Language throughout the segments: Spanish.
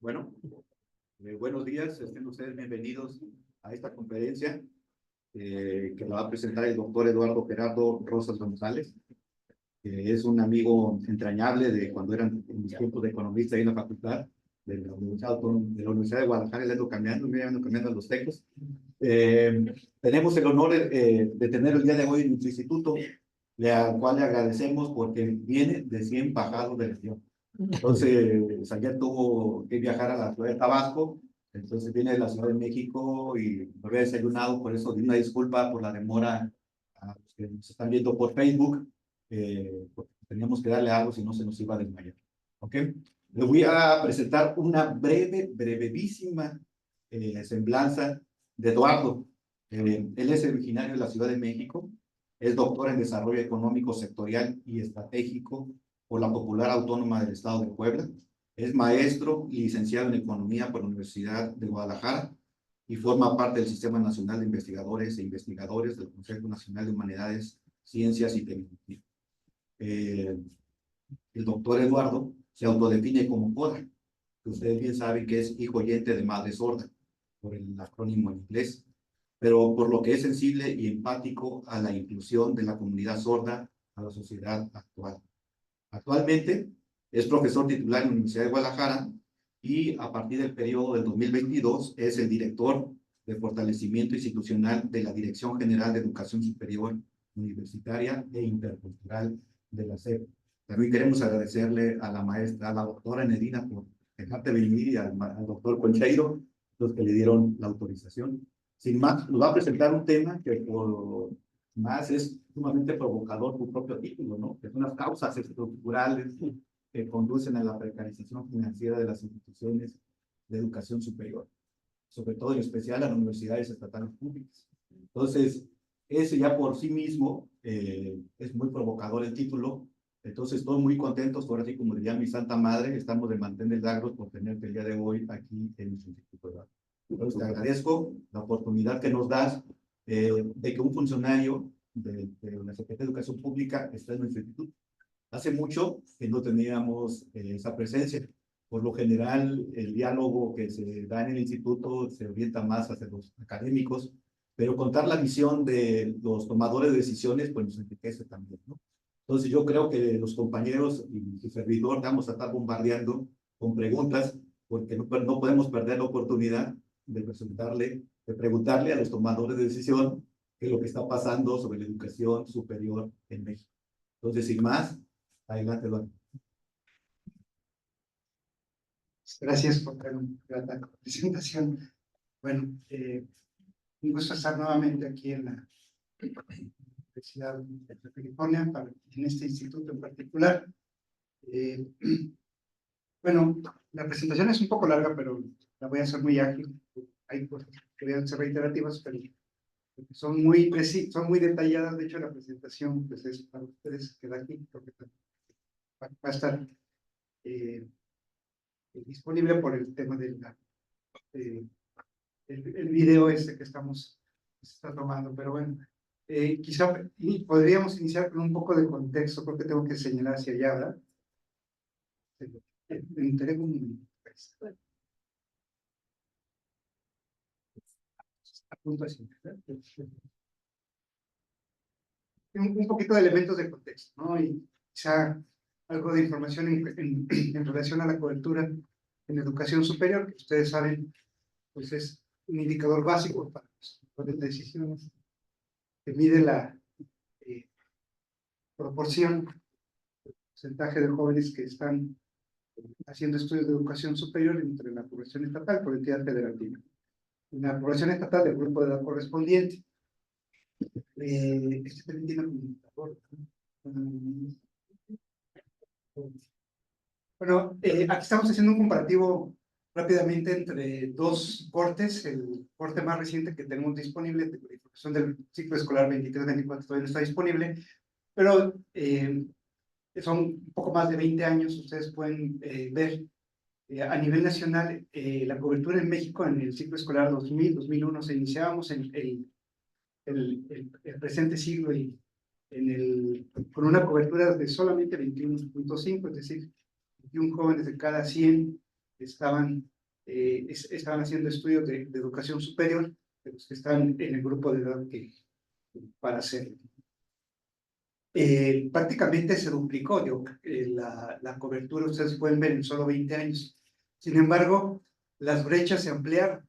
Bueno, buenos días, estén ustedes bienvenidos a esta conferencia que la va a presentar el doctor Eduardo Gerardo Rosas González, que es un amigo entrañable de cuando eran en mis tiempos de economista ahí en la facultad de la Universidad de Guadalajara. Le ando cambiando a los tecos. Tenemos el honor de tener el día de hoy en nuestro instituto, al cual le agradecemos porque viene de 100 bajados de región. Entonces, ayer tuvo que viajar a la ciudad de Tabasco, entonces viene de la Ciudad de México y no había desayunado, por eso di una disculpa por la demora a los que nos están viendo por Facebook, porque teníamos que darle algo si no se nos iba a desmayar. ¿Ok? Le voy a presentar una brevísima semblanza de Eduardo. Él es originario de la Ciudad de México, es doctor en Desarrollo Económico Sectorial y Estratégico por la Popular Autónoma del Estado de Puebla. Es maestro y licenciado en Economía por la Universidad de Guadalajara y forma parte del Sistema Nacional de Investigadores e Investigadores del Consejo Nacional de Humanidades, Ciencias y Tecnología. El doctor Eduardo se autodefine como CODA, que ustedes bien saben que es hijo oyente de madre sorda, por el acrónimo en inglés, pero por lo que es sensible y empático a la inclusión de la comunidad sorda a la sociedad actual. Actualmente es profesor titular en la Universidad de Guadalajara y a partir del periodo del 2022 es el director de fortalecimiento institucional de la Dirección General de Educación Superior Universitaria e Intercultural de la SEP. También queremos agradecerle a la maestra, a la doctora Nedina por dejarte venir y al doctor Concheiro, los que le dieron la autorización. Sin más, nos va a presentar un tema que por más es sumamente provocador tu propio título, ¿no? Que son las causas estructurales que conducen a la precarización financiera de las instituciones de educación superior, sobre todo en especial a las universidades estatales públicas. Entonces, ese ya por sí mismo es muy provocador el título. Entonces, estoy muy contentos, ahora sí, como diría mi santa madre, estamos de mantener largos por tenerte el día de hoy aquí en nuestro instituto. Entonces, te agradezco la oportunidad que nos das de que un funcionario de la Secretaría de Educación Pública esté en nuestro instituto. Hace mucho que no teníamos esa presencia. Por lo general, el diálogo que se da en el instituto se orienta más hacia los académicos, pero contar la visión de los tomadores de decisiones, pues nos enriquece también, ¿no? Entonces yo creo que los compañeros y su servidor vamos a estar bombardeando con preguntas, porque no podemos perder la oportunidad de preguntarle a los tomadores de decisión qué es lo que está pasando sobre la educación superior en México. Entonces, sin más, adelante, Eduardo. Gracias por la presentación. Bueno, un gusto estar nuevamente aquí en la Universidad de California, en este instituto en particular. Bueno, la presentación es un poco larga, pero la voy a hacer muy ágil. Hay cosas que deben ser reiterativas, pero son muy detalladas. De hecho, la presentación pues, es para ustedes, queda aquí, porque va a estar disponible por el tema de el video este que se está tomando, pero bueno, quizá podríamos iniciar con un poco de contexto, porque tengo que señalar hacia allá, ¿verdad? Me interesa a punto así, ¿verdad? Un poquito de elementos de contexto, ¿no? Y quizá algo de información en relación a la cobertura en educación superior, que ustedes saben, pues es un indicador básico para las decisiones que mide la proporción, porcentaje de jóvenes que están haciendo estudios de educación superior entre la población estatal por entidad federativa. En la población estatal del grupo de edad correspondiente. Este también tiene un indicador. Bueno, aquí estamos haciendo un comparativo rápidamente entre dos cortes. El corte más reciente que tenemos disponible, de la información del ciclo escolar 23-24, todavía no está disponible, pero son un poco más de 20 años. Ustedes pueden ver a nivel nacional la cobertura en México en el ciclo escolar 2000-2001. Se iniciábamos en el presente siglo y con una cobertura de solamente 21.5, es decir, 21 jóvenes de cada 100 estaban haciendo estudios de educación superior, de los que están en el grupo de edad para hacerlo. Prácticamente se duplicó la cobertura, ustedes pueden ver en solo 20 años. Sin embargo, las brechas se ampliaron.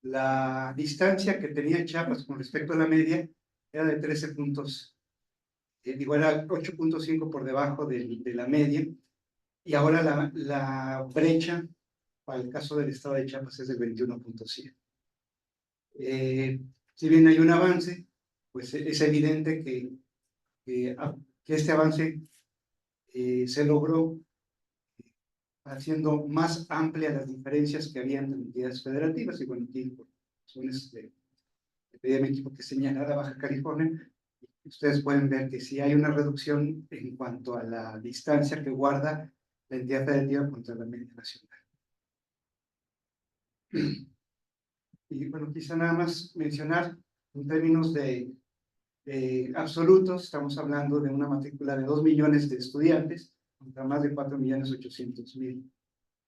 La distancia que tenía Chiapas con respecto a la media era de 13 puntos, era 8.5 por debajo de la media, y ahora la brecha para el caso del estado de Chiapas es del 21.7. Si bien hay un avance, pues es evidente que este avance se logró haciendo más amplias las diferencias que había entre entidades federativas. Y bueno, aquí por razones de pedí mi equipo que señalara Baja California, ustedes pueden ver que sí hay una reducción en cuanto a la distancia que guarda la entidad federativa contra la media nacional. Y bueno, quizá nada más mencionar en términos de absolutos, estamos hablando de una matrícula de 2 millones de estudiantes, contra más de 4.800.000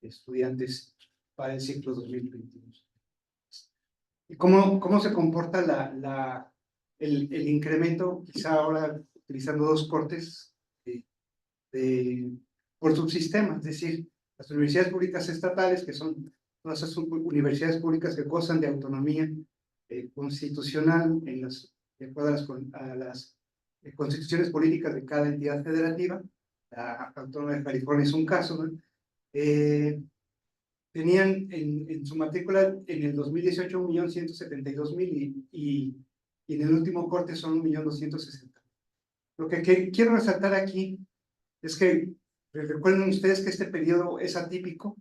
estudiantes para el ciclo 2022. ¿Y cómo se comporta el incremento? Quizá ahora utilizando dos cortes por subsistema, es decir, las universidades públicas estatales, que son todas esas universidades públicas que gozan de autonomía constitucional de acuerdo a las constituciones políticas de cada entidad federativa. La Autónoma de California es un caso, ¿no? Tenían en su matrícula en el 2018 1.172.000 y en el último corte son 1.260.000. Lo que quiero resaltar aquí es que recuerden ustedes que este periodo es atípico.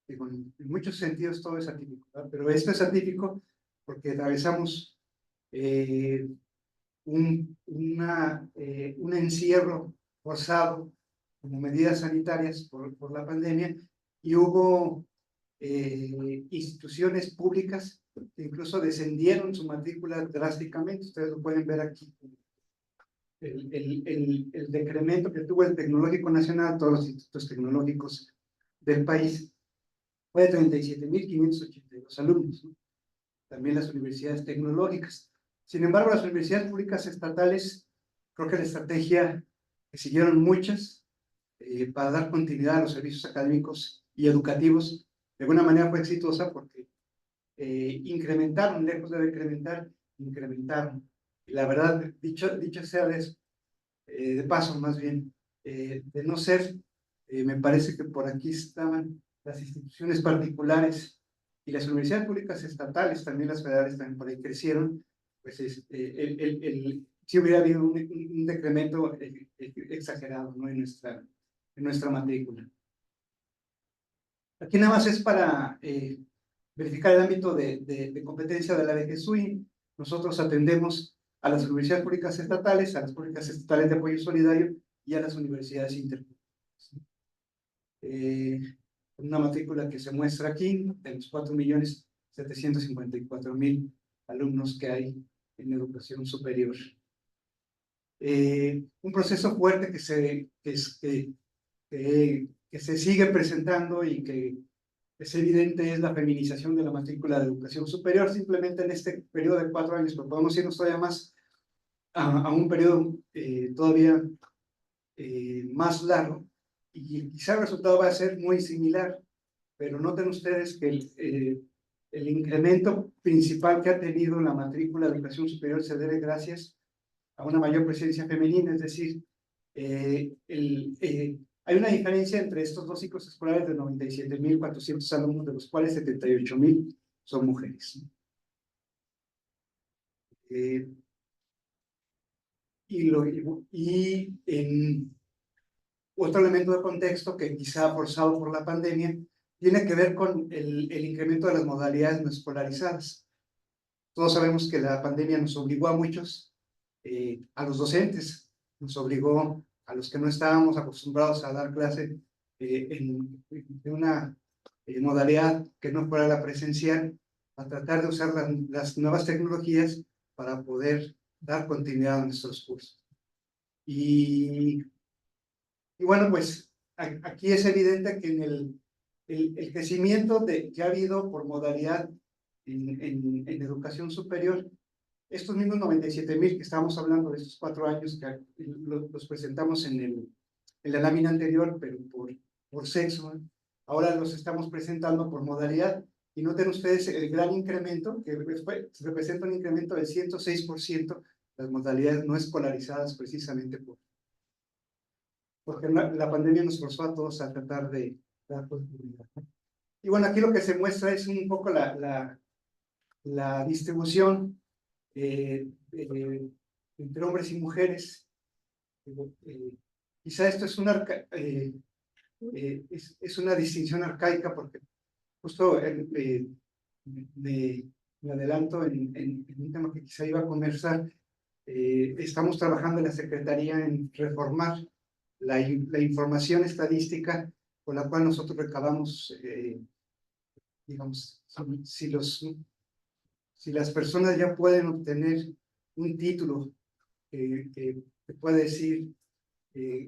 Digo, en muchos sentidos todo es atípico, ¿verdad? Pero esto es atípico porque atravesamos un encierro forzado como medidas sanitarias por la pandemia, y hubo instituciones públicas que incluso descendieron su matrícula drásticamente. Ustedes lo pueden ver aquí. El decremento que tuvo el Tecnológico Nacional, todos los institutos tecnológicos del país, fue de 37.582 alumnos, ¿no? También las universidades tecnológicas. Sin embargo, las universidades públicas estatales, creo que la estrategia que siguieron muchas para dar continuidad a los servicios académicos y educativos, de alguna manera fue exitosa porque incrementaron, lejos de decrementar, incrementaron. Y la verdad, dicho sea de paso, más bien, de no ser, me parece que por aquí estaban las instituciones particulares y las universidades públicas estatales, también las federales también por ahí crecieron, pues sí hubiera habido un decremento exagerado, ¿no? en nuestra matrícula. Aquí nada más es para verificar el ámbito de competencia de la DGSUI. Nosotros atendemos a las universidades públicas estatales, a las públicas estatales de apoyo solidario y a las universidades interpúblicas. Una matrícula que se muestra aquí, de los 4.754.000 alumnos que hay en educación superior. Un proceso fuerte que se sigue presentando y que es evidente es la feminización de la matrícula de educación superior. Simplemente en este periodo de 4 años, pero podemos irnos todavía más a un periodo todavía más largo, y quizá el resultado va a ser muy similar, pero noten ustedes que el incremento principal que ha tenido la matrícula de educación superior se debe gracias a una mayor presencia femenina, es decir, hay una diferencia entre estos dos ciclos escolares de 97.400 alumnos, de los cuales 78.000 son mujeres. Y en otro elemento de contexto que quizá forzado por la pandemia tiene que ver con el incremento de las modalidades no escolarizadas. Todos sabemos que la pandemia nos obligó a muchos, a los docentes, nos obligó a los que no estábamos acostumbrados a dar clase en una modalidad que no fuera la presencial, a tratar de usar las nuevas tecnologías para poder dar continuidad a nuestros cursos. Y bueno, pues aquí es evidente que el crecimiento que ha habido por modalidad en educación superior, estos mismos 97,000 que estábamos hablando de estos 4 años que los presentamos en la lámina anterior, pero por sexo, ¿eh? Ahora los estamos presentando por modalidad, y noten ustedes el gran incremento, que representa un incremento del 106%, las modalidades no escolarizadas, precisamente porque la pandemia nos forzó a todos a tratar de dar posibilidad. Y bueno, aquí lo que se muestra es un poco la distribución entre hombres y mujeres. Quizá esto es es una distinción arcaica, porque justo me adelanto en un tema que quizá iba a conversar. Estamos trabajando en la Secretaría en reformar la información estadística con la cual nosotros recabamos, digamos, si las personas ya pueden obtener un título que puede decir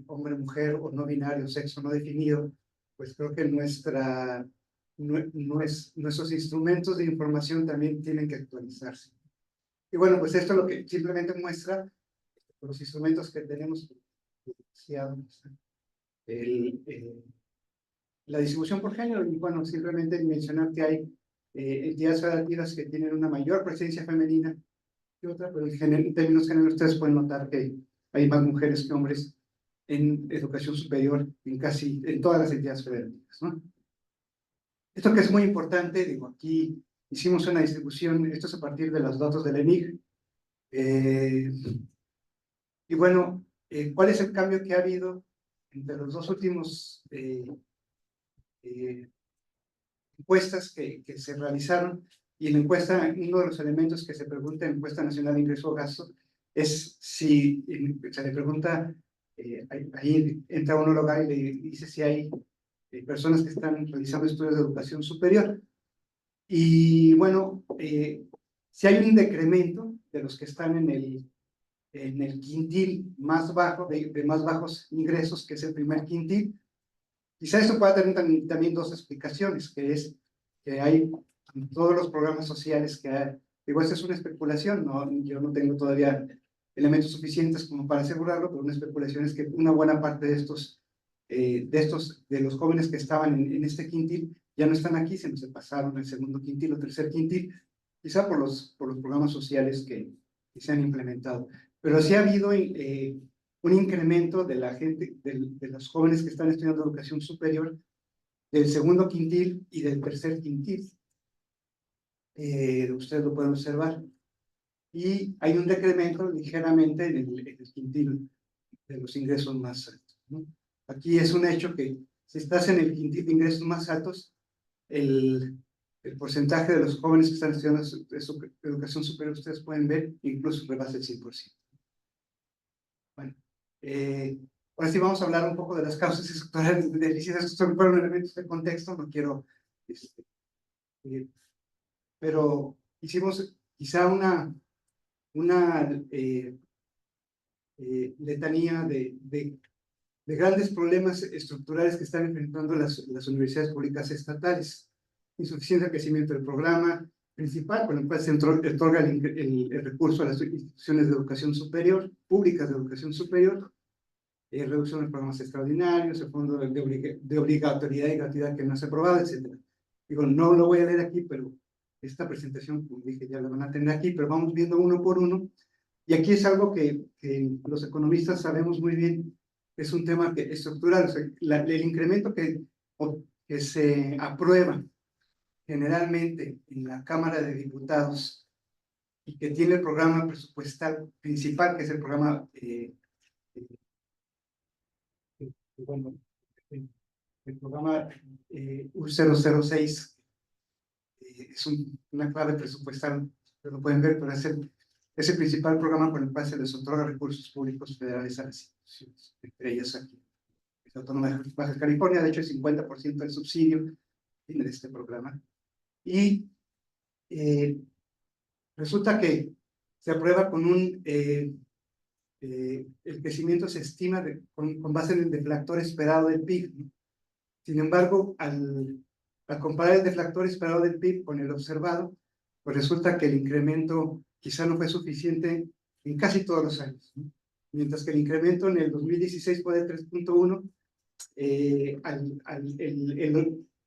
hombre, mujer o no binario, sexo no definido, pues creo que nuestros instrumentos de información también tienen que actualizarse. Y bueno, pues esto es lo que simplemente muestra los instrumentos que tenemos, la distribución por género. Y bueno, simplemente mencionar que hay entidades federativas que tienen una mayor presencia femenina que otra, pero en términos generales ustedes pueden notar que hay más mujeres que hombres en educación superior en todas las entidades federativas, ¿no? Esto que es muy importante, digo, aquí hicimos una distribución, esto es a partir de los datos del ENIG, y bueno, ¿cuál es el cambio que ha habido entre los dos últimos encuestas que se realizaron? Y en la encuesta, uno de los elementos que se pregunta en la encuesta nacional de ingreso o gasto es si se le pregunta, ahí entra un hogar y le dice si hay personas que están realizando estudios de educación superior. Y bueno, si hay un decremento de los que están en el quintil más bajo, de más bajos ingresos, que es el primer quintil. Quizá esto pueda tener también dos explicaciones, que es que hay todos los programas sociales que hay. Digo, esta es una especulación, ¿no? Yo no tengo todavía elementos suficientes como para asegurarlo, pero una especulación es que una buena parte de los jóvenes que estaban en este quintil ya no están aquí, se pasaron al segundo quintil o tercer quintil, quizá por los programas sociales que se han implementado. Pero sí ha habido un incremento de la gente, de los jóvenes que están estudiando educación superior, del segundo quintil y del tercer quintil. Ustedes lo pueden observar. Y hay un decremento ligeramente en el quintil de los ingresos más altos, ¿no? Aquí es un hecho que si estás en el quintil de ingresos más altos, el porcentaje de los jóvenes que están estudiando educación superior, ustedes pueden ver, incluso rebasa el 100%. Bueno, ahora sí vamos a hablar un poco de las causas estructurales de déficit. Estos fueron elementos de contexto, no quiero, pero hicimos quizá una letanía de grandes problemas estructurales que están enfrentando las universidades públicas estatales. Insuficiente crecimiento del programa principal, con el cual se otorga el recurso a las instituciones de educación superior, públicas de educación superior, reducción de programas extraordinarios, el fondo de obligatoriedad y gratuidad que no se ha aprobado, etc. Digo, no lo voy a leer aquí, pero esta presentación, como dije, ya la van a tener aquí, pero vamos viendo uno por uno. Y aquí es algo que los economistas sabemos muy bien, es un tema estructural. O sea, el incremento que se aprueba generalmente en la Cámara de Diputados y que tiene el programa presupuestal principal, que es el programa, bueno, el programa U006, es una clave presupuestal, lo pueden ver, pero es el principal programa con el cual se les otorga recursos públicos federales a las instituciones, entre ellas aquí, la Autónoma de Baja California. De hecho, el 50% del subsidio viene de este programa. Y resulta que se aprueba con el crecimiento se estima con base en el deflactor esperado del PIB, ¿no? Sin embargo, al al comparar el deflactor esperado del PIB con el observado, pues resulta que el incremento quizá no fue suficiente en casi todos los años, ¿no? Mientras que el incremento en el 2016 fue de 3.1,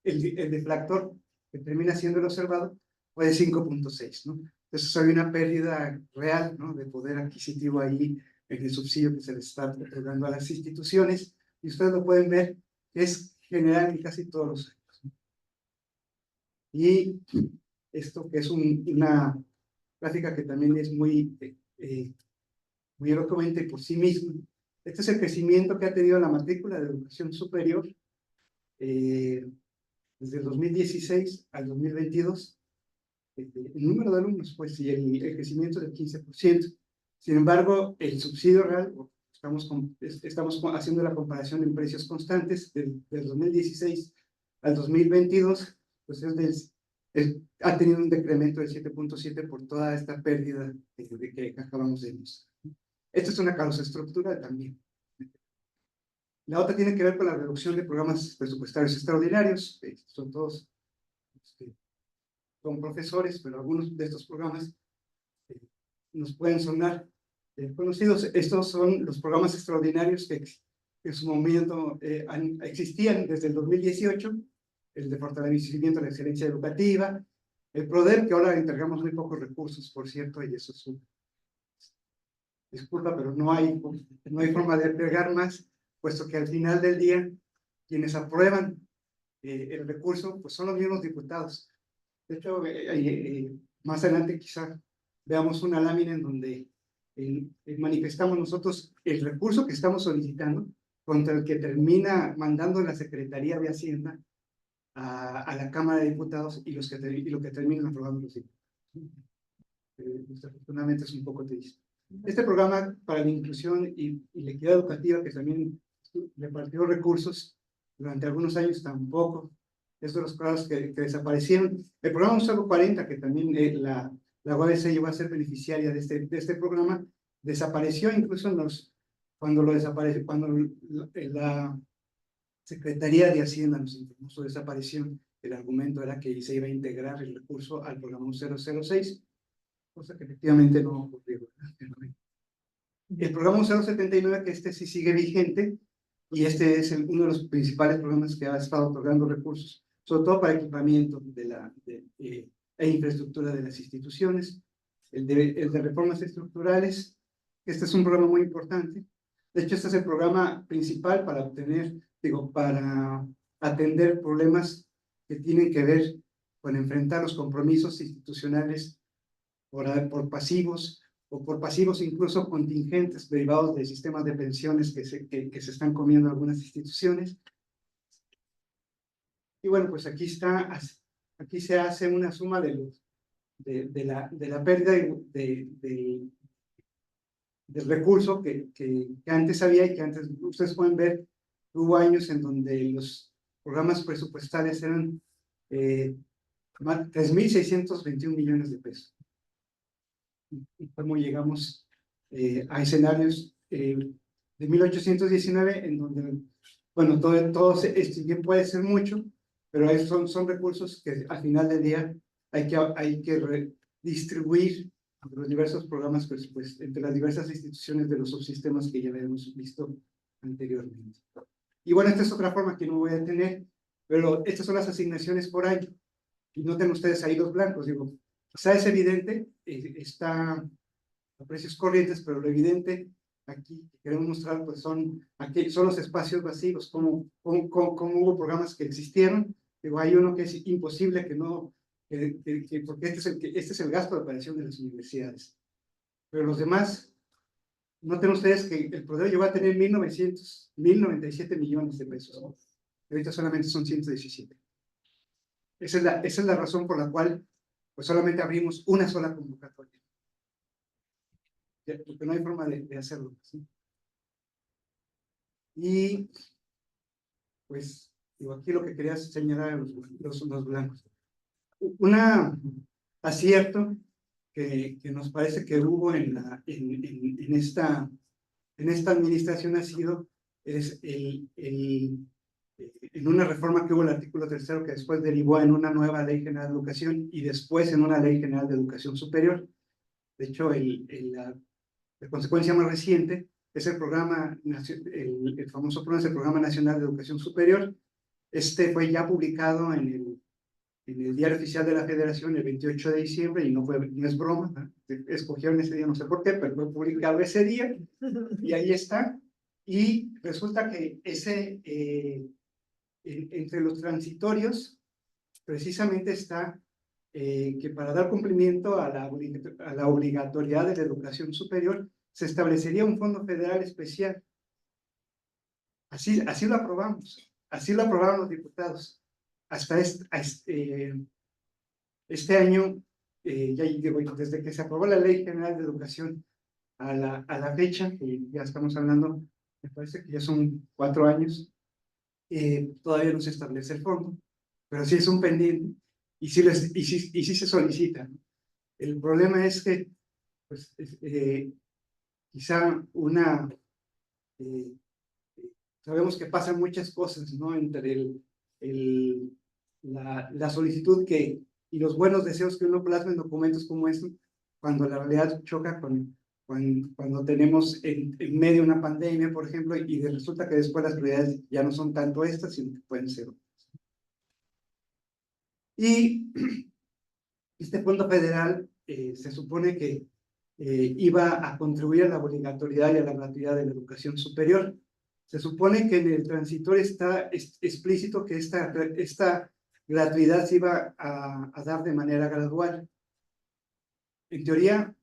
el deflactor que termina siendo el observado fue de 5.6, ¿no? Entonces hay una pérdida real, ¿no?, de poder adquisitivo ahí en el subsidio que se le está otorgando a las instituciones, y ustedes lo pueden ver, es general en casi todos los años, ¿no? Y esto que es una gráfica que también es muy elocuente por sí mismo. Este es el crecimiento que ha tenido la matrícula de educación superior desde el 2016 al 2022. El número de alumnos, pues, y el crecimiento del 15%. Sin embargo, el subsidio real, estamos haciendo la comparación en precios constantes del 2016 al 2022, pues ha tenido un decremento del 7.7 por toda esta pérdida que acabamos de mostrar. Esta es una causa estructural también. La otra tiene que ver con la reducción de programas presupuestarios extraordinarios, son todos son profesores, pero algunos de estos programas nos pueden sonar conocidos. Estos son los programas extraordinarios que en su momento existían desde el 2018, el de fortalecimiento de la excelencia educativa, el PRODER, que ahora entregamos muy pocos recursos, por cierto, y eso es disculpa, pero no hay forma de entregar más, puesto que al final del día, quienes aprueban el recurso, pues son los mismos diputados. De hecho, más adelante quizá veamos una lámina en donde manifestamos nosotros el recurso que estamos solicitando contra el que termina mandando la Secretaría de Hacienda a la Cámara de Diputados y lo que terminan aprobando los diputados. Desafortunadamente es un poco triste. Este programa para la inclusión y la equidad educativa, que también repartió recursos durante algunos años, tampoco es de los programas que desaparecieron. El programa Usado 40, que también la UABC llegó a ser beneficiaria de este programa, desapareció incluso cuando la Secretaría de Hacienda nos informó su desaparición. El argumento era que se iba a integrar el recurso al programa 006, cosa que efectivamente no ocurrió. El programa 079, que este sí sigue vigente, y este es uno de los principales programas que ha estado otorgando recursos, sobre todo para equipamiento e infraestructura de las instituciones. El de reformas estructurales, este es un programa muy importante. De hecho, este es el programa principal para para atender problemas que tienen que ver con enfrentar los compromisos institucionales por pasivos, o por pasivos incluso contingentes derivados de sistemas de pensiones que se están comiendo algunas instituciones. Y bueno, pues aquí se hace una suma de la pérdida del recurso que antes había, y que antes ustedes pueden ver, hubo años en donde los programas presupuestales eran 3.621 millones de pesos. Y cómo llegamos a escenarios de 1819, en donde, bueno, todo bien puede ser mucho, pero son recursos que al final del día hay que redistribuir entre los diversos programas, pues, entre las diversas instituciones de los subsistemas que ya habíamos visto anteriormente. Y bueno, esta es otra forma que no voy a tener, pero estas son las asignaciones por año. Y noten ustedes ahí los blancos, digo, quizá es evidente, está a precios corrientes, pero lo evidente aquí que queremos mostrar, pues son los espacios vacíos, como hubo programas que existieron. Digo, hay uno que es imposible que no, porque este es el gasto de operación de las universidades. Pero los demás, noten ustedes que el PRODER llegó a tener 1.097 millones de pesos, ¿no? Ahorita solamente son 117. Esa es la razón por la cual pues solamente abrimos una sola convocatoria, porque no hay forma de hacerlo, ¿sí? Y pues digo, aquí lo que quería señalar los blancos. Un acierto que nos parece que hubo en esta administración es en una reforma que hubo el artículo 3º, que después derivó en una nueva Ley General de Educación y después en una Ley General de Educación Superior. De hecho, la consecuencia más reciente es el programa, el famoso programa, es el Programa Nacional de Educación Superior. Este fue ya publicado en el Diario Oficial de la Federación el 28 de diciembre, y no es broma, ¿no? Escogieron ese día, no sé por qué, pero fue publicado ese día, y ahí está. Y resulta que entre los transitorios, precisamente está que para dar cumplimiento a la obligatoriedad de la educación superior, se establecería un fondo federal especial. Así lo aprobaron los diputados. Hasta este año, ya digo, desde que se aprobó la Ley General de Educación a la fecha, que ya estamos hablando, me parece que ya son 4 años, todavía no se establece el fondo, pero sí es un pendiente y sí se solicita, ¿no? El problema es que, pues, quizá sabemos que pasan muchas cosas, ¿no? Entre la solicitud y los buenos deseos que uno plasma en documentos como estos, cuando la realidad choca cuando tenemos en medio una pandemia, por ejemplo, y resulta que después las prioridades ya no son tanto estas, sino que pueden ser otras. Y este fondo federal se supone que iba a contribuir a la obligatoriedad y a la gratuidad de la educación superior. Se supone que en el transitorio está explícito que esta gratuidad se iba a dar de manera gradual. En teoría,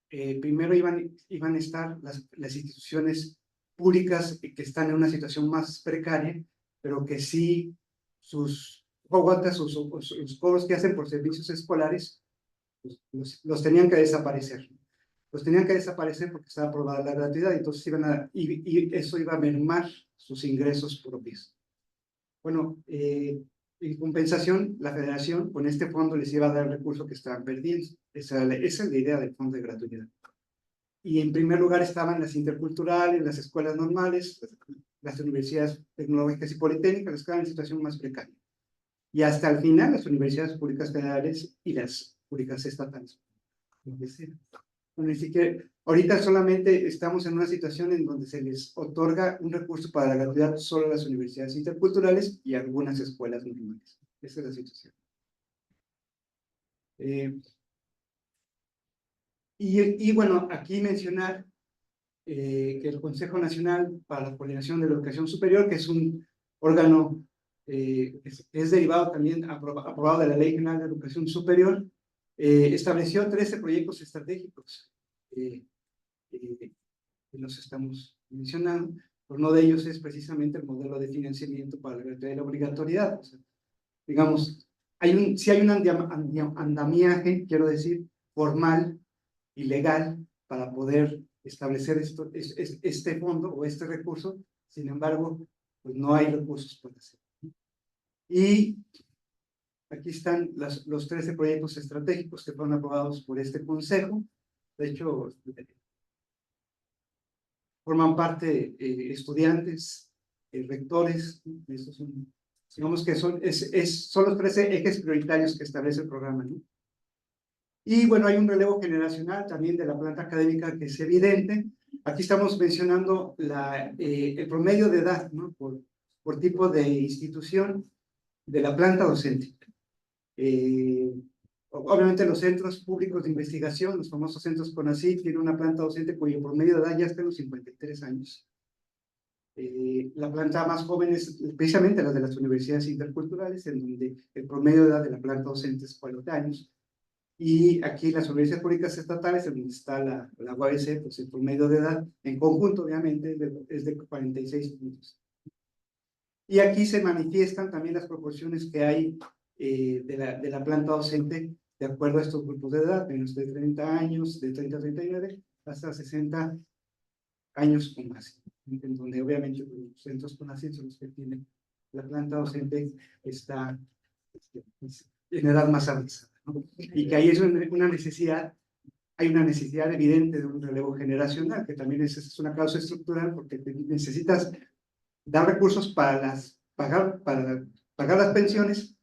primero iban a estar las instituciones públicas que están en una situación más precaria, pero que sí sus cobros que hacen por servicios escolares los tenían que desaparecer. Los tenían que desaparecer porque estaba aprobada la gratuidad, y entonces y eso iba a mermar sus ingresos propios. Bueno, en compensación, la federación con este fondo les iba a dar el recurso que estaban perdiendo. Esa es la idea del fondo de gratuidad. Y en primer lugar estaban las interculturales, las escuelas normales, las universidades tecnológicas y politécnicas, las que estaban en situación más precaria. Y hasta el final, las universidades públicas federales y las públicas estatales. Ni siquiera, ahorita solamente estamos en una situación en donde se les otorga un recurso para la gratuidad solo a las universidades interculturales y algunas escuelas normales. Esa es la situación. Y bueno, aquí mencionar que el Consejo Nacional para la Coordinación de la Educación Superior, que es un órgano es derivado también aprobado de la Ley General de Educación Superior, estableció 13 proyectos estratégicos que los estamos mencionando. Uno de ellos es precisamente el modelo de financiamiento para la gratuidad y la obligatoriedad. O sea, digamos, si hay un andamiaje, quiero decir, formal y legal para poder establecer este fondo o este recurso. Sin embargo, pues no hay recursos para hacerlo. Y aquí están los 13 proyectos estratégicos que fueron aprobados por este consejo. De hecho, forman parte estudiantes, rectores. Estos son, digamos que son los 13 ejes prioritarios que establece el programa, ¿no? Y bueno, hay un relevo generacional también de la planta académica que es evidente. Aquí estamos mencionando el promedio de edad, ¿no? Por tipo de institución de la planta docente. Obviamente los centros públicos de investigación, los famosos centros CONACYT, tienen una planta docente cuyo promedio de edad ya está en los 53 años. La planta más joven es precisamente la de las universidades interculturales, en donde el promedio de edad de la planta docente es 40 años. Y aquí las universidades públicas estatales, en donde está la UABC, pues el promedio de edad, en conjunto obviamente, es de 46 puntos. Y aquí se manifiestan también las proporciones que hay de la planta docente de acuerdo a estos grupos de edad, menos de 30 años, de 30 a 39, hasta 60 años o más, en donde obviamente los centros CONACYT son los que tienen la planta docente está en edad más avanzada, ¿no? Y que ahí es una necesidad, hay una necesidad evidente de un relevo generacional, que también es una causa estructural, porque necesitas dar recursos para para pagar las pensiones.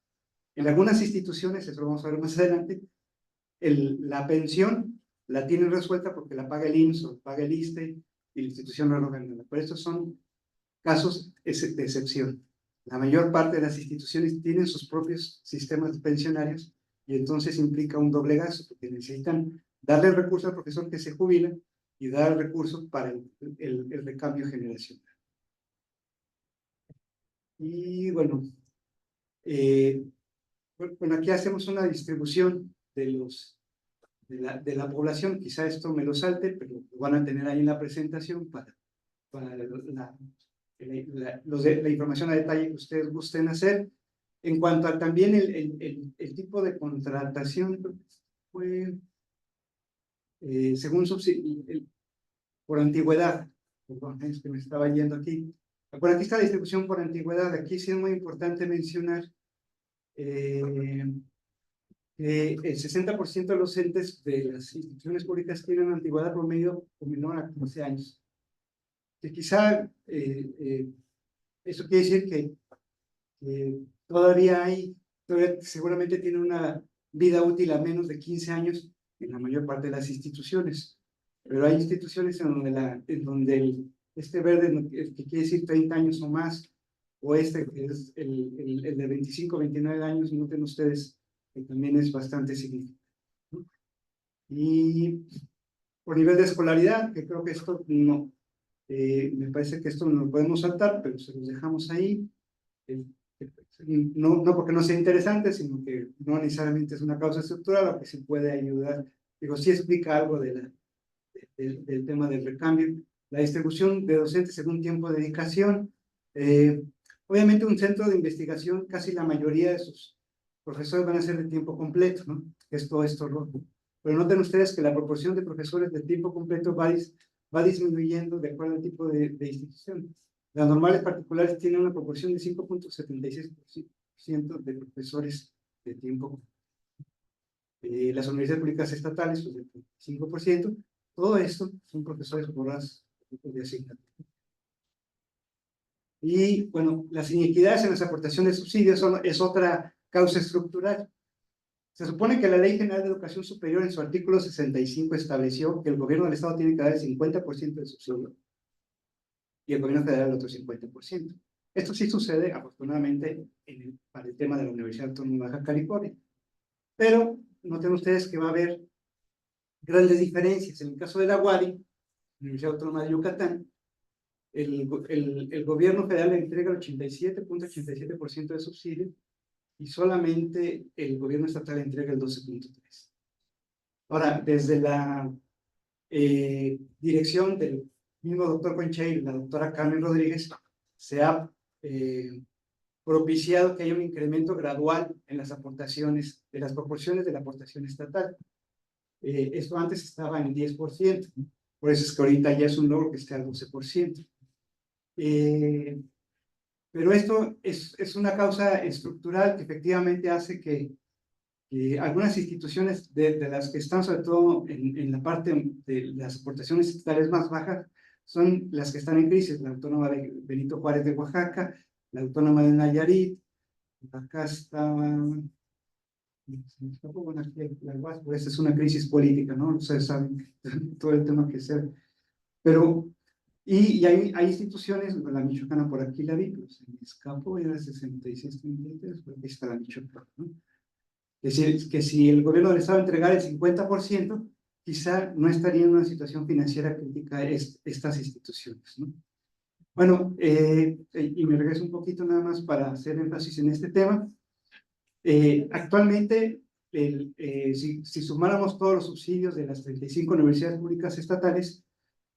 En algunas instituciones, eso lo vamos a ver más adelante, la pensión la tienen resuelta porque la paga el IMSS o paga el ISSSTE y la institución no lo gana. Pero estos son casos de excepción. La mayor parte de las instituciones tienen sus propios sistemas pensionarios y entonces implica un doble gasto porque necesitan darle el recurso al profesor que se jubila y dar el recurso para el recambio generacional. Y bueno, aquí hacemos una distribución de la población. Quizá esto me lo salte, pero lo van a tener ahí en la presentación para la información a detalle que ustedes gusten hacer. En cuanto a también el tipo de contratación, fue según por antigüedad. Perdón, es que me estaba yendo aquí. Por aquí está la distribución por antigüedad. Aquí sí es muy importante mencionar que el 60% de los entes de las instituciones públicas tienen antigüedad promedio o menor a 15 años. Que quizá eso quiere decir que todavía seguramente tiene una vida útil a menos de 15 años en la mayor parte de las instituciones. Pero hay instituciones en donde este verde, que quiere decir 30 años o más, o este que es el de 25, 29 años, noten ustedes que también es bastante significativo, ¿no? Y por nivel de escolaridad, que creo que esto no, me parece que esto no lo podemos saltar, pero se los dejamos ahí. No porque no sea interesante, sino que no necesariamente es una causa estructural, lo que se puede ayudar. Digo, sí explica algo del tema del recambio. La distribución de docentes según tiempo de dedicación. Obviamente un centro de investigación, casi la mayoría de sus profesores van a ser de tiempo completo, ¿no? Esto rojo. Pero noten ustedes que la proporción de profesores de tiempo completo va disminuyendo de acuerdo al tipo de institución. Las normales particulares tienen una proporción de 5.76% de profesores de tiempo completo. Las universidades públicas estatales, pues del 5%. Todo esto son profesores por las de asignatura. Y bueno, las inequidades en las aportaciones de subsidios es otra causa estructural. Se supone que la Ley General de Educación Superior en su artículo 65 estableció que el gobierno del Estado tiene que dar el 50% de subsidio y el gobierno federal el otro 50%. Esto sí sucede, afortunadamente, para el tema de la Universidad Autónoma de Baja California. Pero noten ustedes que va a haber grandes diferencias. En el caso de la UADY, Universidad Autónoma de Yucatán, el gobierno federal le entrega el 87.87% de subsidio y solamente el gobierno estatal le entrega el 12.3%. Ahora, desde la dirección del mismo doctor Concha y la doctora Carmen Rodríguez, se ha propiciado que haya un incremento gradual en las aportaciones, de las proporciones de la aportación estatal. Esto antes estaba en 10%, por eso es que ahorita ya es un logro que esté al 12%. Pero esto es una causa estructural que efectivamente hace que algunas instituciones de las que están sobre todo en la parte de las aportaciones estatales más bajas son las que están en crisis. La Autónoma de Benito Juárez de Oaxaca, la Autónoma de Nayarit, acá está, bueno, esta es una crisis política, ¿no? Ustedes saben todo el tema que sea. Pero, y hay instituciones, la Michoacana por aquí la vi, pero se me escapó, era 66.33, porque ahí está la Michoacana, ¿no? Es decir, que si el gobierno del Estado entregara el 50%, quizá no estaría en una situación financiera crítica estas instituciones, ¿no? Bueno, y me regreso un poquito nada más para hacer énfasis en este tema. Actualmente, si sumáramos todos los subsidios de las 35 universidades públicas estatales,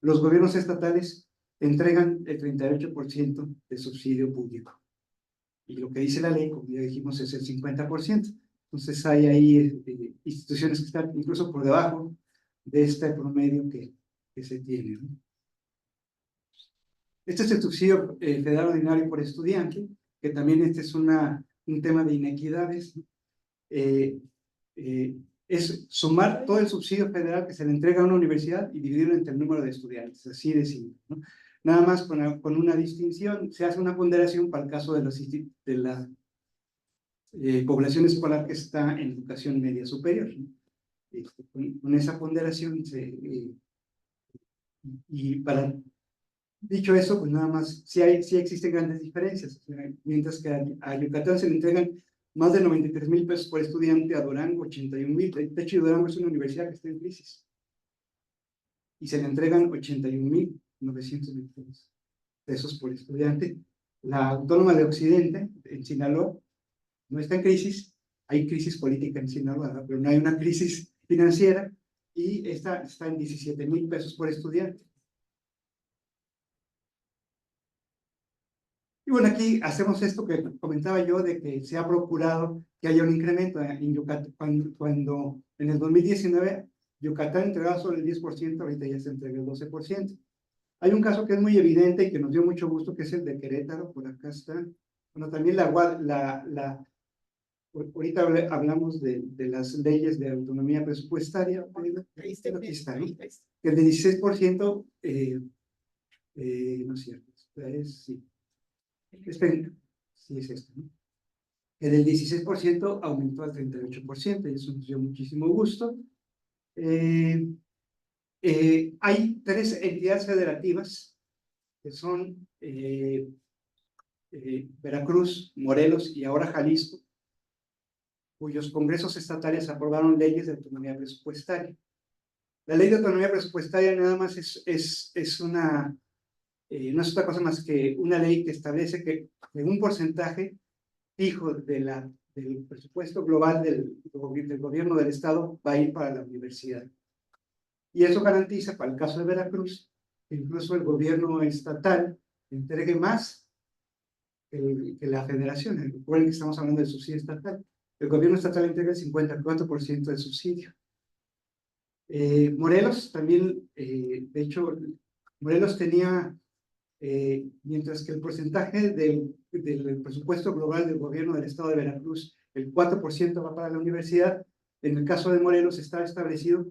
los gobiernos estatales entregan el 38% de subsidio público. Y lo que dice la ley, como ya dijimos, es el 50%. Entonces hay ahí instituciones que están incluso por debajo de este promedio que se tiene, ¿no? Este es el subsidio federal ordinario por estudiante, que también este es un tema de inequidades, ¿no? Es sumar todo el subsidio federal que se le entrega a una universidad y dividirlo entre el número de estudiantes, así de simple, ¿no? nada más con una distinción. Se hace una ponderación para el caso de la población escolar que está en educación media superior, ¿no? Con esa ponderación y para dicho eso, pues nada más, sí existen grandes diferencias. O sea, mientras que a Yucatán se le entregan más de 93,000 pesos por estudiante, a Durango 81,000. De hecho, Durango es una universidad que está en crisis. Y se le entregan 81,922 pesos por estudiante. La Autónoma de Occidente, en Sinaloa, no está en crisis. Hay crisis política en Sinaloa, ¿verdad? Pero no hay una crisis financiera, y esta está en 17,000 pesos por estudiante. Y bueno, aquí hacemos esto que comentaba yo, de que se ha procurado que haya un incremento en Yucatán. Cuando en el 2019 Yucatán entregaba solo el 10%, ahorita ya se entrega el 12%. Hay un caso que es muy evidente y que nos dio mucho gusto, que es el de Querétaro. Por acá está. Bueno, también ahorita hablamos de las leyes de autonomía presupuestaria. Aquí está, ¿no? Que el de 16%, no es cierto, sí. Esperen, sí es esto, ¿no? Que del 16% aumentó al 38%, y eso nos dio muchísimo gusto. Hay 3 entidades federativas, que son Veracruz, Morelos y ahora Jalisco, cuyos congresos estatales aprobaron leyes de autonomía presupuestaria. La ley de autonomía presupuestaria nada más es una, no es otra cosa más que una ley que establece que un porcentaje fijo del presupuesto global del gobierno del estado va a ir para la universidad. Y eso garantiza, para el caso de Veracruz, que incluso el gobierno estatal entregue más que la federación. Recuerden que estamos hablando del subsidio estatal. El gobierno estatal entrega el 54% del subsidio. Morelos también, de hecho, Morelos tenía, mientras que el porcentaje del presupuesto global del gobierno del estado de Veracruz, el 4% va para la universidad. En el caso de Morelos está establecido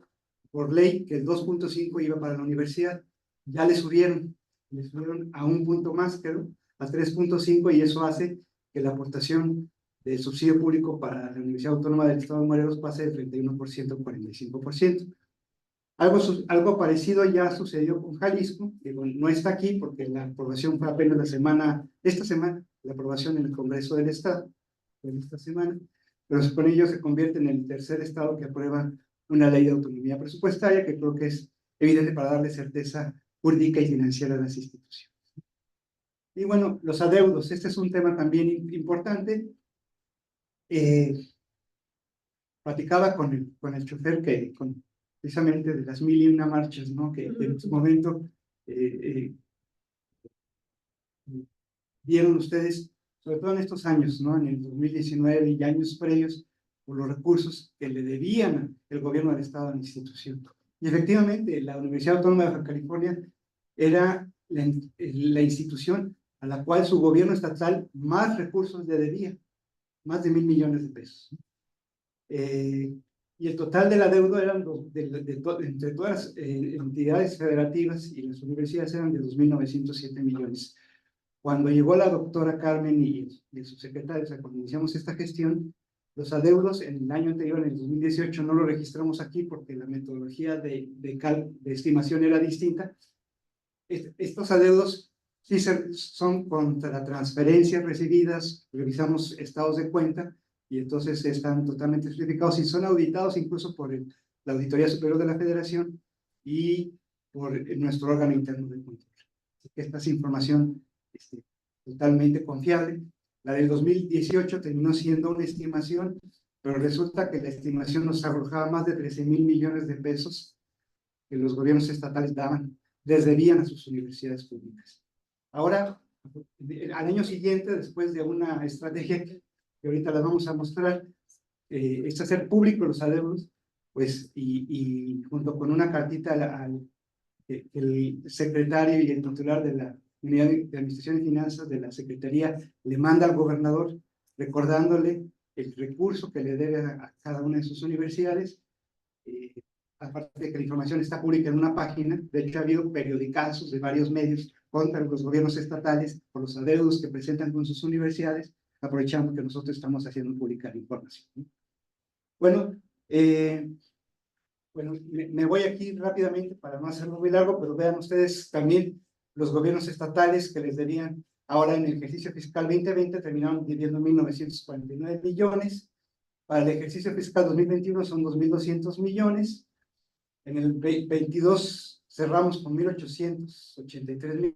por ley que el 2.5 iba para la universidad. Ya le subieron a un punto más, creo, a 3.5, y eso hace que la aportación del subsidio público para la Universidad Autónoma del Estado de Morelos pase del 31% al 45%. Algo parecido ya sucedió con Jalisco, que no está aquí porque la aprobación fue apenas esta semana, la aprobación en el Congreso del Estado, en esta semana, pero con ello se convierte en el tercer estado que aprueba una ley de autonomía presupuestaria, que creo que es evidente para darle certeza jurídica y financiera a las instituciones. Y bueno, los adeudos, este es un tema también importante. Platicaba con el chofer precisamente de las 1001 marchas, ¿no? Que en su momento vieron ustedes, sobre todo en estos años, ¿no? En el 2019 y años previos, por los recursos que le debían el gobierno del estado a la institución. Y efectivamente, la Universidad Autónoma de Baja California era la institución a la cual su gobierno estatal más recursos le debía, más de 1,000 millones de pesos. Y el total del adeudo eran entre todas las entidades federativas y las universidades eran de 2,907 millones. Cuando llegó la doctora Carmen y su secretaria, o sea, cuando iniciamos esta gestión, los adeudos en el año anterior, en el 2018, no lo registramos aquí porque la metodología de estimación era distinta. Estos adeudos sí son contra transferencias recibidas, revisamos estados de cuenta, y entonces están totalmente justificados y son auditados incluso por la Auditoría Superior de la Federación y por nuestro órgano interno de control. Así que esta es información totalmente confiable. La del 2018 terminó siendo una estimación, pero resulta que la estimación nos arrojaba más de 13,000 millones de pesos que los gobiernos estatales les debían a sus universidades públicas. Ahora, al año siguiente, después de una estrategia que ahorita la vamos a mostrar, es hacer público los adeudos, pues, y junto con una cartita el secretario y el titular de la Unidad de Administración y Finanzas de la Secretaría le manda al gobernador recordándole el recurso que le debe a cada una de sus universidades. Aparte de que la información está pública en una página, de hecho ha habido periodicazos de varios medios contra los gobiernos estatales por los adeudos que presentan con sus universidades, aprovechando que nosotros estamos haciendo pública la información, ¿no? Bueno, me voy aquí rápidamente para no hacerlo muy largo, pero vean ustedes también los gobiernos estatales que les debían ahora en el ejercicio fiscal 2020 terminaron debiendo 1.949 millones, para el ejercicio fiscal 2021 son 2.200 millones, en el 22 cerramos con 1.883 millones.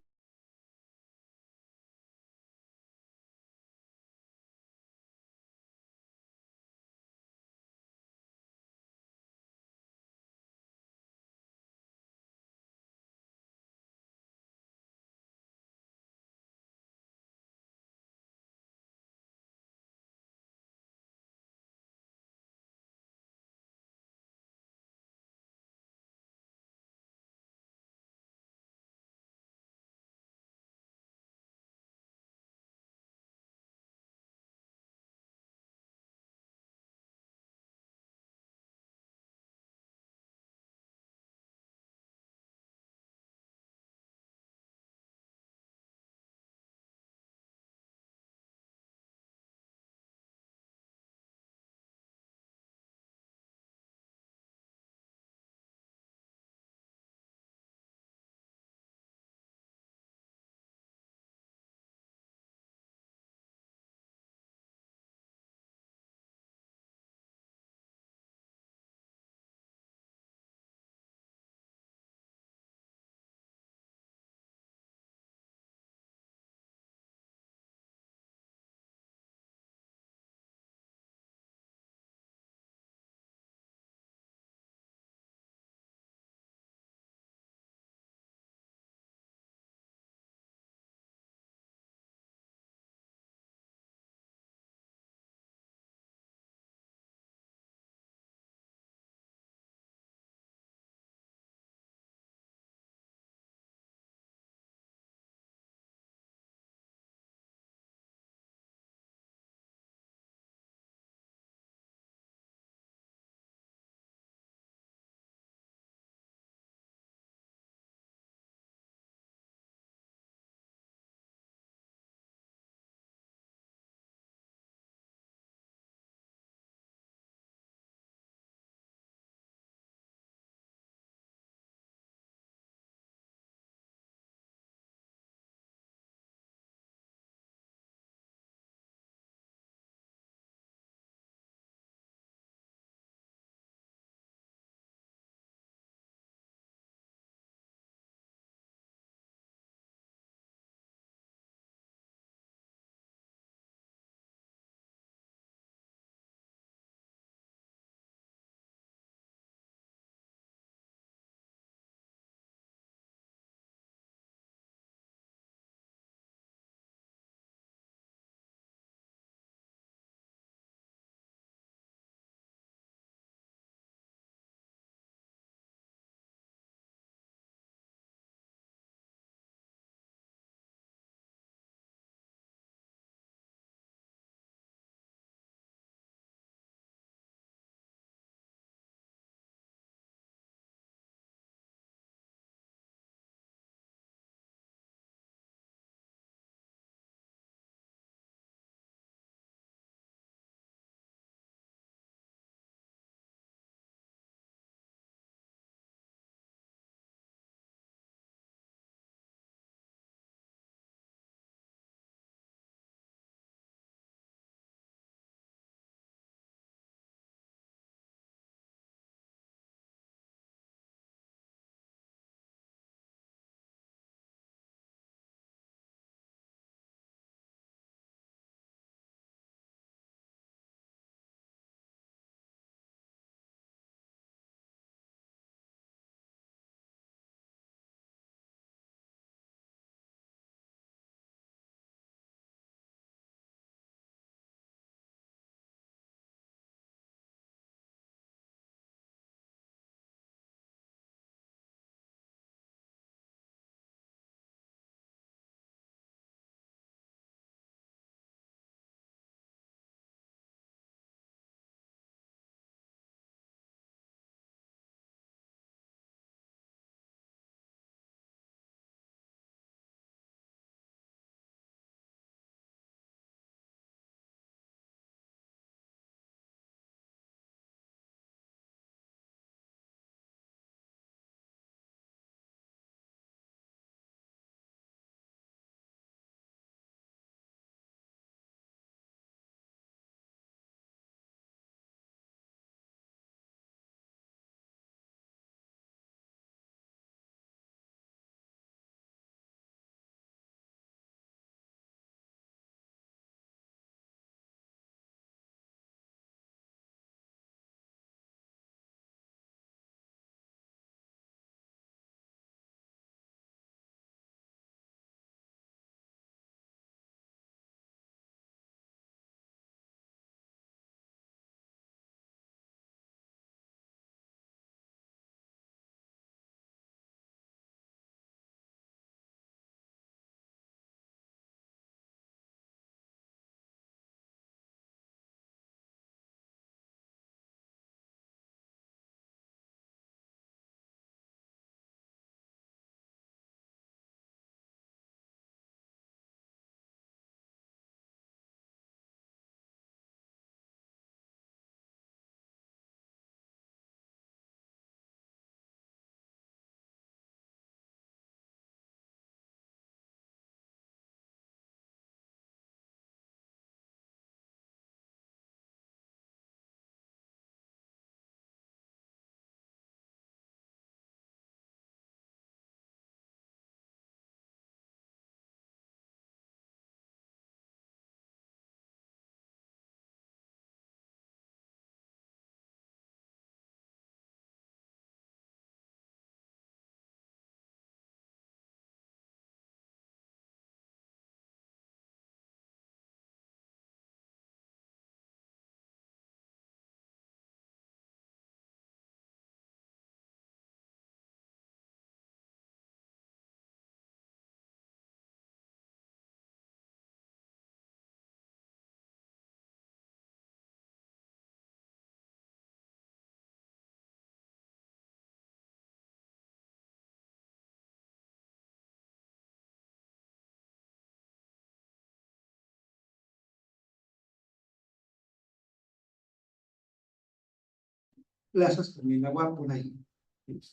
plazas, también la UAP por ahí,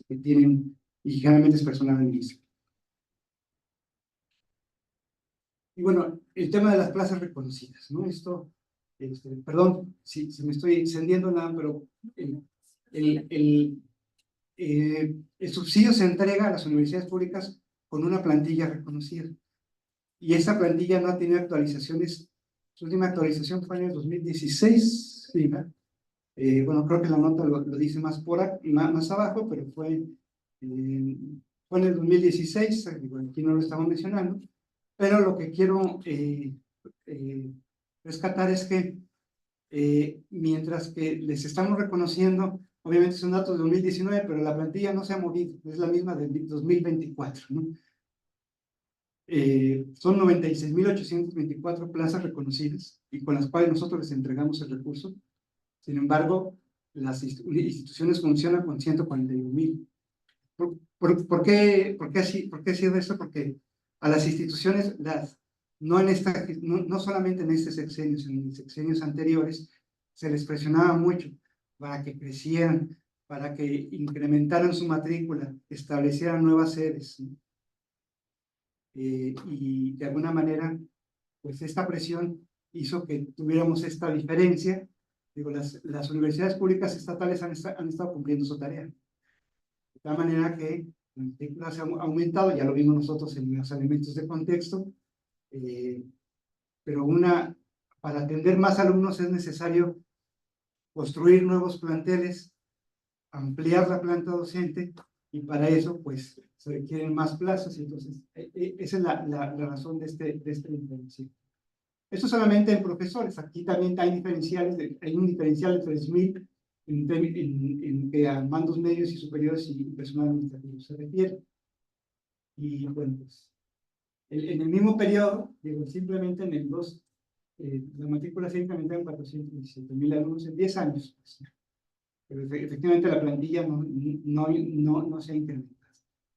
que tienen, y generalmente es personal administrativo. Y bueno, el tema de las plazas reconocidas, ¿no? Esto, perdón si me estoy extendiendo nada, pero el, el, el subsidio se entrega a las universidades públicas con una plantilla reconocida. Y esa plantilla no ha tenido actualizaciones. Su última actualización fue en el 2016, ¿sí? Bueno, creo que la nota lo dice más, más abajo, pero fue en el 2016, aquí no lo estamos mencionando, pero lo que quiero rescatar es que mientras que les estamos reconociendo, obviamente son datos de 2019, pero la plantilla no se ha movido, es la misma del 2024, ¿no? Son 96.824 plazas reconocidas y con las cuales nosotros les entregamos el recurso. Sin embargo, las instituciones funcionan con 141.000. ¿Por qué ha sido eso? Porque a las instituciones, no solamente en este sexenio, sino en sexenios anteriores, se les presionaba mucho para que crecieran, para que incrementaran su matrícula, establecieran nuevas sedes, ¿no? Y de alguna manera, pues esta presión hizo que tuviéramos esta diferencia. Digo, las universidades públicas estatales han estado cumpliendo su tarea. De tal manera que la matrícula se ha aumentado, ya lo vimos nosotros en los elementos de contexto, pero para atender más alumnos es necesario construir nuevos planteles, ampliar la planta docente, y para eso, pues, se requieren más plazas. Entonces, esa es la razón de esta diferencia. Esto solamente en profesores. Aquí también hay un diferencial de 3.000 en que a mandos medios y superiores y personal administrativo se refiere. Y bueno, pues, en el mismo periodo, digo, simplemente en el 2, la matrícula se ha incrementado en 417.000 alumnos en 10 años. Pues, pero efectivamente la plantilla no se ha incrementado.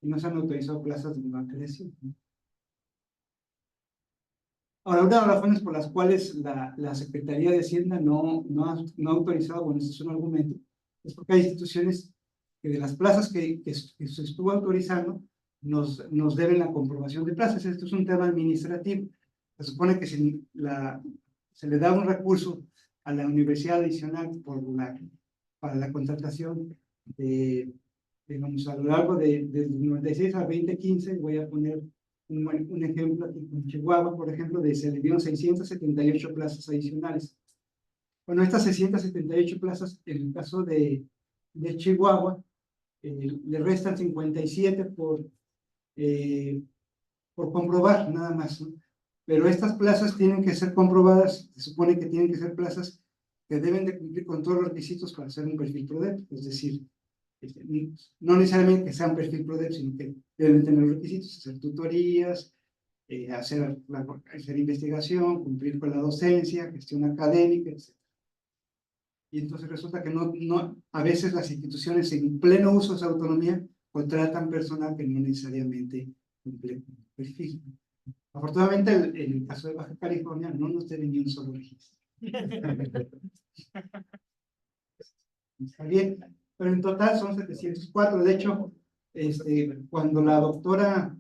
Y no se han autorizado plazas de nueva creación, ¿no? Ahora, una de las razones por las cuales la Secretaría de Hacienda no ha autorizado, bueno, este es un argumento, es porque hay instituciones que de las plazas que se estuvo autorizando nos deben la comprobación de plazas. Esto es un tema administrativo. Se supone que se le da un recurso a la universidad adicional para la contratación digamos, a lo largo desde 96 a 2015. Voy a poner un ejemplo aquí con Chihuahua, por ejemplo, se le dieron 678 plazas adicionales. Bueno, estas 678 plazas, en el caso de Chihuahua, le restan 57 por comprobar, nada más, ¿no? Pero estas plazas tienen que ser comprobadas, se supone que tienen que ser plazas que deben de cumplir con todos los requisitos para hacer un perfil PRODEP, es decir, no necesariamente que sean perfil PRODEP, sino que deben tener los requisitos, hacer tutorías, hacer investigación, cumplir con la docencia, gestión académica, etc. Y entonces resulta que a veces las instituciones en pleno uso de su autonomía contratan personal que no necesariamente cumple con el perfil. Afortunadamente, en el caso de Baja California, no nos tiene ni un solo registro. Está bien, pero en total son 704. De hecho, cuando la doctora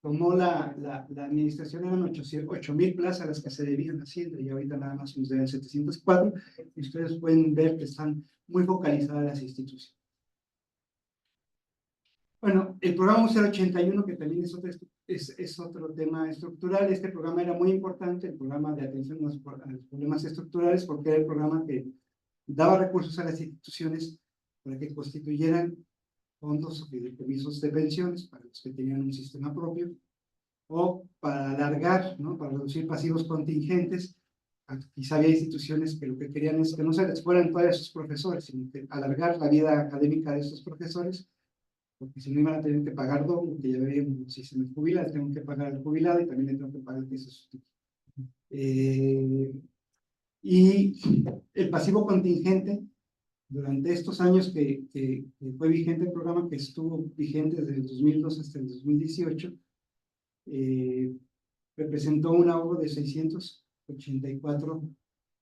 tomó la administración, eran 8.000 plazas las que se debían a Hacienda, y ahorita nada más nos deben 704. Y ustedes pueden ver que están muy focalizadas las instituciones. Bueno, el programa 081, que también es otro tema estructural. Este programa era muy importante, el programa de atención a los problemas estructurales, porque era el programa que daba recursos a las instituciones para que constituyeran fondos o fideicomisos de pensiones para los que tenían un sistema propio, o para alargar, ¿no?, para reducir pasivos contingentes. Quizá había instituciones que lo que querían es que no se les fueran todavía sus profesores, sino que alargar la vida académica de estos profesores, porque si no iban a tener que pagar doble, que ya verían, si se me jubila, tengo que pagar al jubilado y también le tengo que pagar el que se sustituye. Y el pasivo contingente, durante estos años que fue vigente el programa, que estuvo vigente desde el 2002 hasta el 2018, representó un ahorro de 684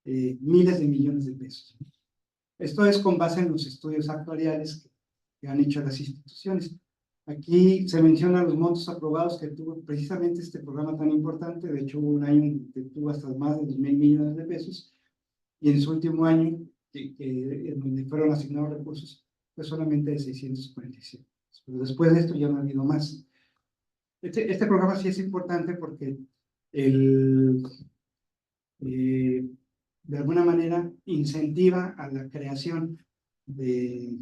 miles de millones de pesos. Esto es con base en los estudios actuariales que han hecho las instituciones. Aquí se mencionan los montos aprobados que tuvo precisamente este programa tan importante. De hecho, hubo un año que tuvo hasta más de 2,000 millones de pesos, y en su último año, en donde fueron asignados recursos, fue solamente de 647. Pero después de esto ya no ha habido más. Este programa sí es importante porque de alguna manera incentiva a la creación de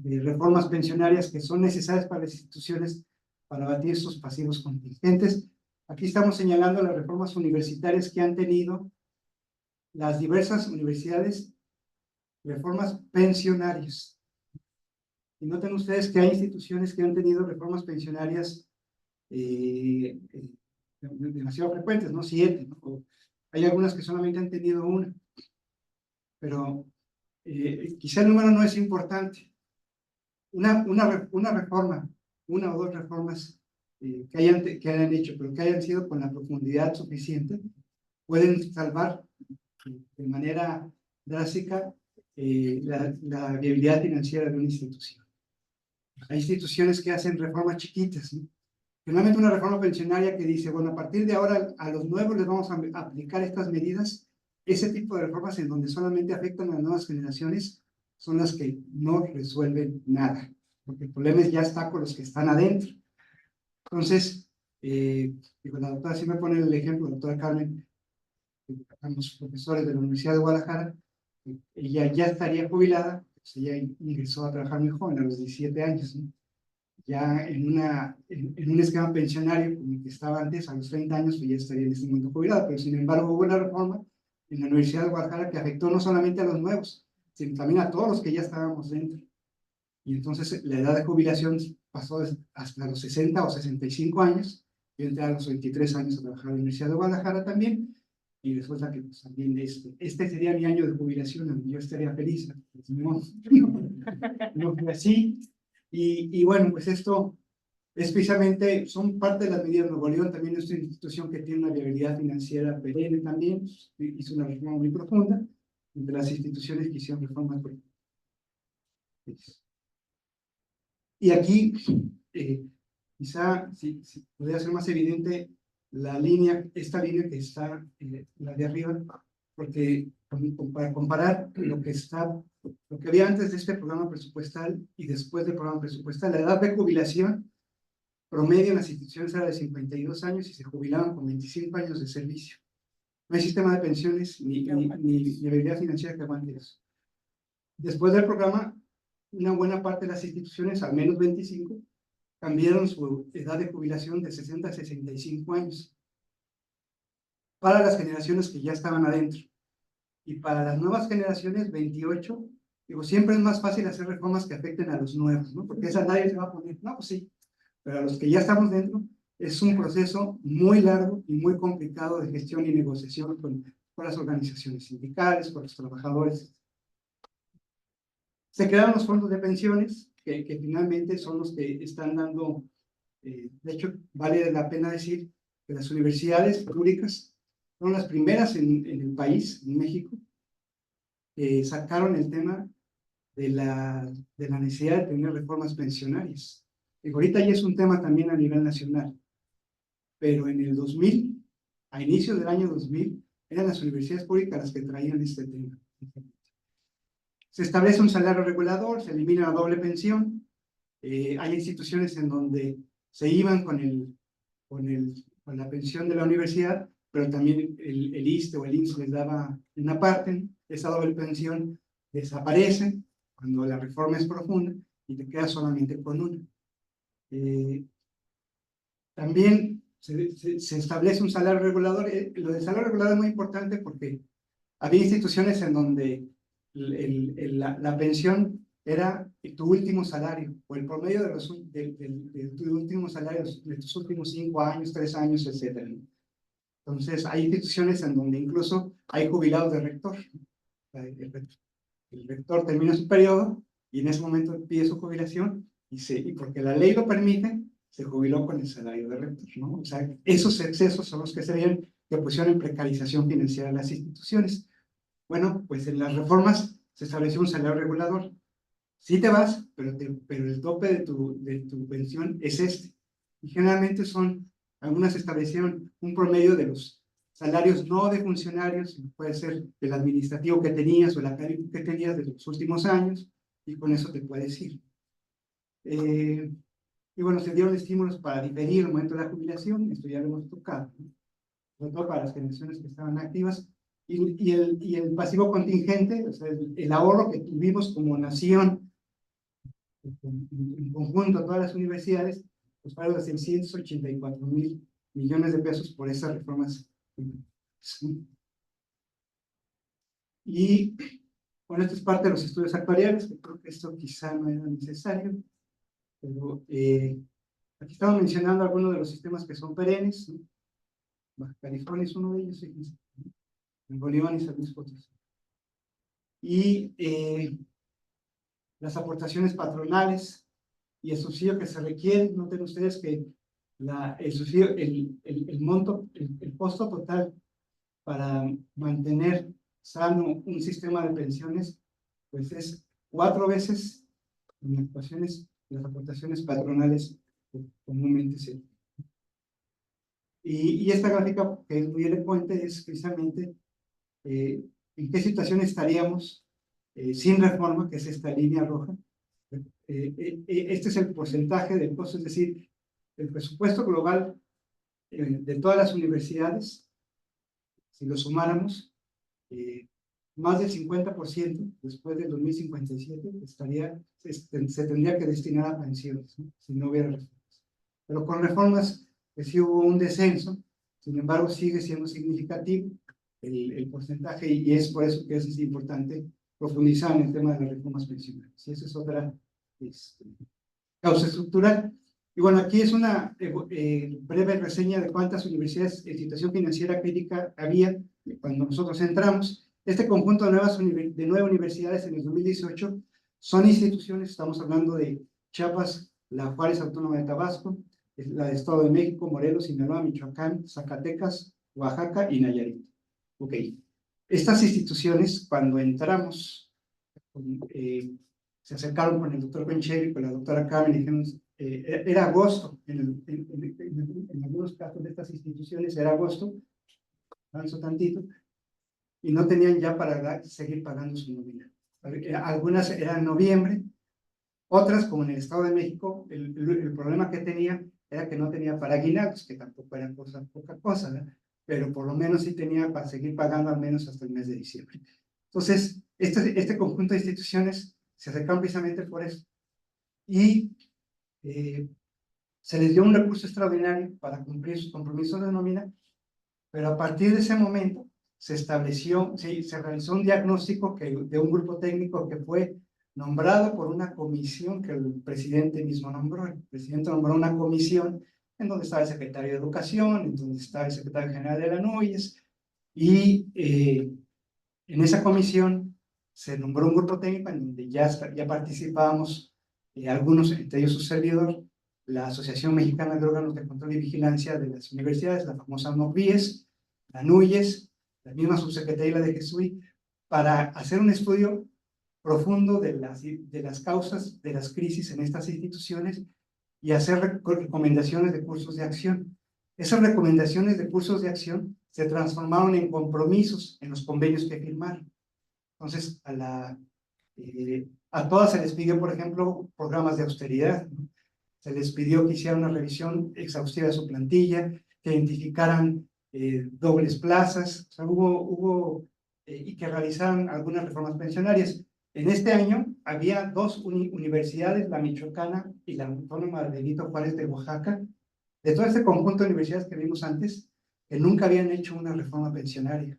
reformas pensionarias que son necesarias para las instituciones para abatir sus pasivos contingentes. Aquí estamos señalando las reformas universitarias que han tenido las diversas universidades, reformas pensionarias. Y noten ustedes que hay instituciones que han tenido reformas pensionarias demasiado frecuentes, ¿no? 7, ¿no? Hay algunas que solamente han tenido una, pero quizá el número no es importante. Una reforma, una o dos reformas que hayan hecho, pero que hayan sido con la profundidad suficiente, pueden salvar de manera drástica la viabilidad financiera de una institución. Hay instituciones que hacen reformas chiquitas, ¿no? Finalmente una reforma pensionaria que dice, bueno, a partir de ahora a los nuevos les vamos a aplicar estas medidas. Ese tipo de reformas en donde solamente afectan a las nuevas generaciones son las que no resuelven nada, porque el problema ya está con los que están adentro. Entonces, la doctora sí me pone el ejemplo, la doctora Carmen, los profesores de la Universidad de Guadalajara, ella ya estaría jubilada, pues ella ingresó a trabajar muy joven, a los 17 años, ¿no? Ya en un esquema pensionario como el que estaba antes, a los 30 años, pues ya estaría en este momento jubilada, pero sin embargo hubo una reforma en la Universidad de Guadalajara que afectó no solamente a los nuevos, sino también a todos los que ya estábamos dentro. Y entonces la edad de jubilación pasó hasta los 60 o 65 años. Yo entré a los 23 años a trabajar en la Universidad de Guadalajara también, y resulta que pues, también este sería mi año de jubilación, yo estaría feliz. Pues, no fue así. Y bueno, pues esto es precisamente, son parte de las medidas. Nuevo León también es una institución que tiene una viabilidad financiera perenne también, hizo una reforma muy profunda, entre las instituciones que hicieron reformas profundas. Y aquí, quizá, si podría ser más evidente la línea, esta línea que está, la de arriba, porque para comparar lo que había antes de este programa presupuestal y después del programa presupuestal, la edad de jubilación promedio en las instituciones era de 52 años y se jubilaban con 25 años de servicio. No hay sistema de pensiones ni viabilidad financiera que aguante eso. Después del programa, una buena parte de las instituciones, al menos 25, cambiaron su edad de jubilación de 60 a 65 años para las generaciones que ya estaban adentro. Y para las nuevas generaciones, 28, digo, siempre es más fácil hacer reformas que afecten a los nuevos, ¿no? Porque esa nadie se va a poner, no, pues sí, pero a los que ya estamos dentro, es un proceso muy largo y muy complicado de gestión y negociación con las organizaciones sindicales, con los trabajadores. Se crearon los fondos de pensiones, que finalmente son los que están dando, de hecho, vale la pena decir que las universidades públicas fueron las primeras en el país, en México, que sacaron el tema de la necesidad de tener reformas pensionarias. Y ahorita ya es un tema también a nivel nacional, pero en el 2000, a inicios del año 2000, eran las universidades públicas las que traían este tema. Se establece un salario regulador, se elimina la doble pensión. Hay instituciones en donde se iban con la pensión de la universidad, pero también el ISSSTE o el IMSS les daba una parte. Esa doble pensión desaparece cuando la reforma es profunda y te quedas solamente con una. También se establece un salario regulador. Lo del salario regulador es muy importante porque había instituciones en donde la pensión era tu último salario, o el promedio de tu último salario de tus últimos 5 años, 3 años, etc. Entonces, hay instituciones en donde incluso hay jubilados de rector. El rector termina su periodo y en ese momento pide su jubilación y porque la ley lo permite, se jubiló con el salario de rector, ¿no? O sea, esos excesos son los que se ven que pusieron en precarización financiera a las instituciones. Bueno, pues en las reformas se estableció un salario regulador. Sí te vas, pero el tope de tu pensión es este. Y generalmente algunas establecieron un promedio de los salarios no de funcionarios, puede ser el administrativo que tenías o el académico que tenías de los últimos años, y con eso te puedes ir. Y bueno, se dieron estímulos para diferir el momento de la jubilación, esto ya lo hemos tocado, ¿no? Sobre todo para las generaciones que estaban activas, y el pasivo contingente, o sea, el ahorro que tuvimos como nación, en conjunto a todas las universidades, pues fueron de 684,000 millones de pesos por esas reformas. Y bueno, esto es parte de los estudios actuariales, que creo que esto quizá no era necesario, pero aquí estamos mencionando algunos de los sistemas que son perennes, ¿no? Baja California es uno de ellos, fíjense, en Bolívar y San Luis Potosí. Y las aportaciones patronales y el subsidio que se requiere. Noten ustedes que el subsidio, el monto, el costo total para mantener sano un sistema de pensiones, pues es 4 veces en las aportaciones patronales que comúnmente se. Y esta gráfica que es muy elocuente es precisamente en qué situación estaríamos sin reforma, que es esta línea roja. Este es el porcentaje del costo, es decir, el presupuesto global de todas las universidades, si lo sumáramos, más del 50% después del 2057 se tendría que destinar a pensiones, ¿no? Si no hubiera reformas. Pero con reformas, pues sí hubo un descenso, sin embargo sigue siendo significativo el porcentaje, y es por eso que es importante profundizar en el tema de las reformas pensionales. Y esa es otra causa estructural. Y bueno, aquí es una breve reseña de cuántas universidades en situación financiera crítica había cuando nosotros entramos. Este conjunto de nueve universidades en el 2018 son instituciones, estamos hablando de Chiapas, la Juárez Autónoma de Tabasco, la de Estado de México, Morelos, Sinaloa, Michoacán, Zacatecas, Oaxaca y Nayarit. Ok, estas instituciones cuando entramos, se acercaron con el doctor Bencheri, con la doctora Carmen, y dijeron, era agosto, en algunos casos de estas instituciones era agosto, avanzo tantito, y no tenían ya para seguir pagando su nómina. Algunas eran en noviembre, otras, como en el Estado de México, el problema que tenía era que no tenía para aguinaldos, que tampoco era poca cosa, ¿verdad? Pero por lo menos sí tenía para seguir pagando al menos hasta el mes de diciembre. Entonces, este conjunto de instituciones se acercaron precisamente por eso. Y se les dio un recurso extraordinario para cumplir sus compromisos de nómina, pero a partir de ese momento se realizó un diagnóstico de un grupo técnico que fue nombrado por una comisión que el presidente mismo nombró. El presidente nombró una comisión en donde estaba el secretario de Educación, en donde estaba el secretario general de la NUYES, y en esa comisión se nombró un grupo técnico en donde ya participábamos algunos, entre ellos su servidor, la Asociación Mexicana de Órganos de Control y Vigilancia de las Universidades, la famosa NOVIES, la NUYES, la misma subsecretaría de GESUI, para hacer un estudio profundo de las causas de las crisis en estas instituciones y hacer recomendaciones de cursos de acción. Esas recomendaciones de cursos de acción se transformaron en compromisos en los convenios que firmaron. Entonces, a todas se les pidió, por ejemplo, programas de austeridad, ¿no? Se les pidió que hicieran una revisión exhaustiva de su plantilla, que identificaran dobles plazas, o sea, y que realizaran algunas reformas pensionarias. En este año había 2 universidades, la Michoacana y la Autónoma de Benito Juárez de Oaxaca, de todo este conjunto de universidades que vimos antes, que nunca habían hecho una reforma pensionaria.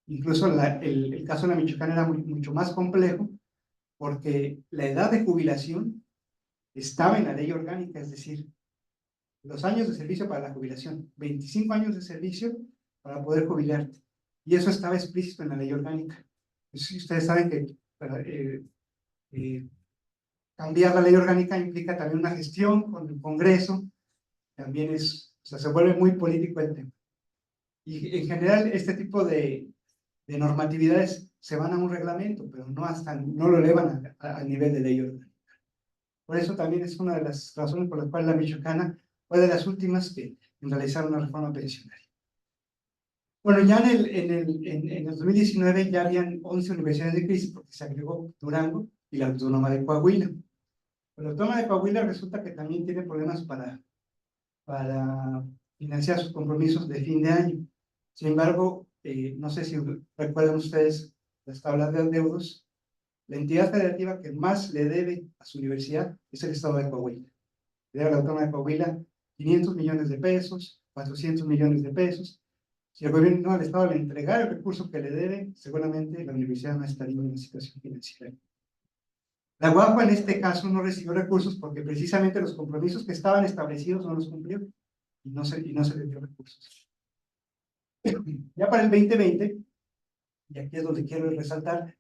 Incluso el caso de la Michoacana era mucho más complejo, porque la edad de jubilación estaba en la ley orgánica, es decir, los años de servicio para la jubilación, 25 años de servicio para poder jubilarte, y eso estaba explícito en la ley orgánica. Ustedes saben que cambiar la ley orgánica implica también una gestión con el Congreso, también o sea, se vuelve muy político el tema. Y en general este tipo de normatividades se van a un reglamento, pero no lo elevan al nivel de ley orgánica. Por eso también es una de las razones por las cuales la Michoacana fue de las últimas que realizaron una reforma pensionaria. Bueno, ya en el 2019 ya habían 11 universidades de crisis porque se agregó Durango y la Autónoma de Coahuila. Pero la Autónoma de Coahuila resulta que también tiene problemas para financiar sus compromisos de fin de año. Sin embargo, no sé si recuerdan ustedes las tablas de adeudos, la entidad federativa que más le debe a su universidad es el Estado de Coahuila. Le debe a la Autónoma de Coahuila 500 millones de pesos, 400 millones de pesos. Si el gobierno del Estado le entregara el recurso que le debe, seguramente la universidad no estaría en una situación financiera. La UAPA en este caso no recibió recursos porque precisamente los compromisos que estaban establecidos no los cumplió y no se le dio recursos. Ya para el 2020, y aquí es donde quiero resaltar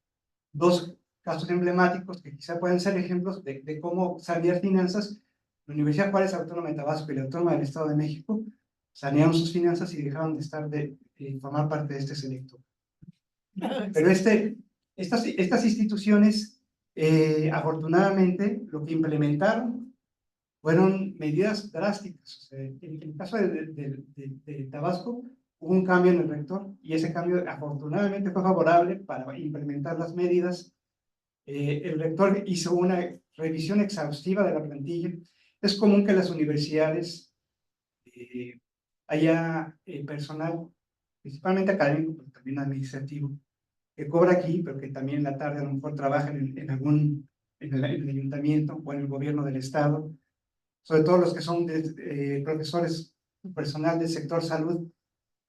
dos casos emblemáticos que quizá pueden ser ejemplos de cómo sanear finanzas. La Universidad Juárez Autónoma de Tabasco y la Autónoma del Estado de México sanearon sus finanzas y dejaron de estar formar parte de este selecto. Pero estas instituciones, afortunadamente, lo que implementaron fueron medidas drásticas. O sea, en el caso de Tabasco, hubo un cambio en el rector y ese cambio afortunadamente fue favorable para implementar las medidas. El rector hizo una revisión exhaustiva de la plantilla. Es común que las universidades haya personal, principalmente académico, pero también administrativo, que cobra aquí, pero que también en la tarde a lo mejor trabaja en el ayuntamiento o en el gobierno del estado, sobre todo los que son profesores, personal del sector salud,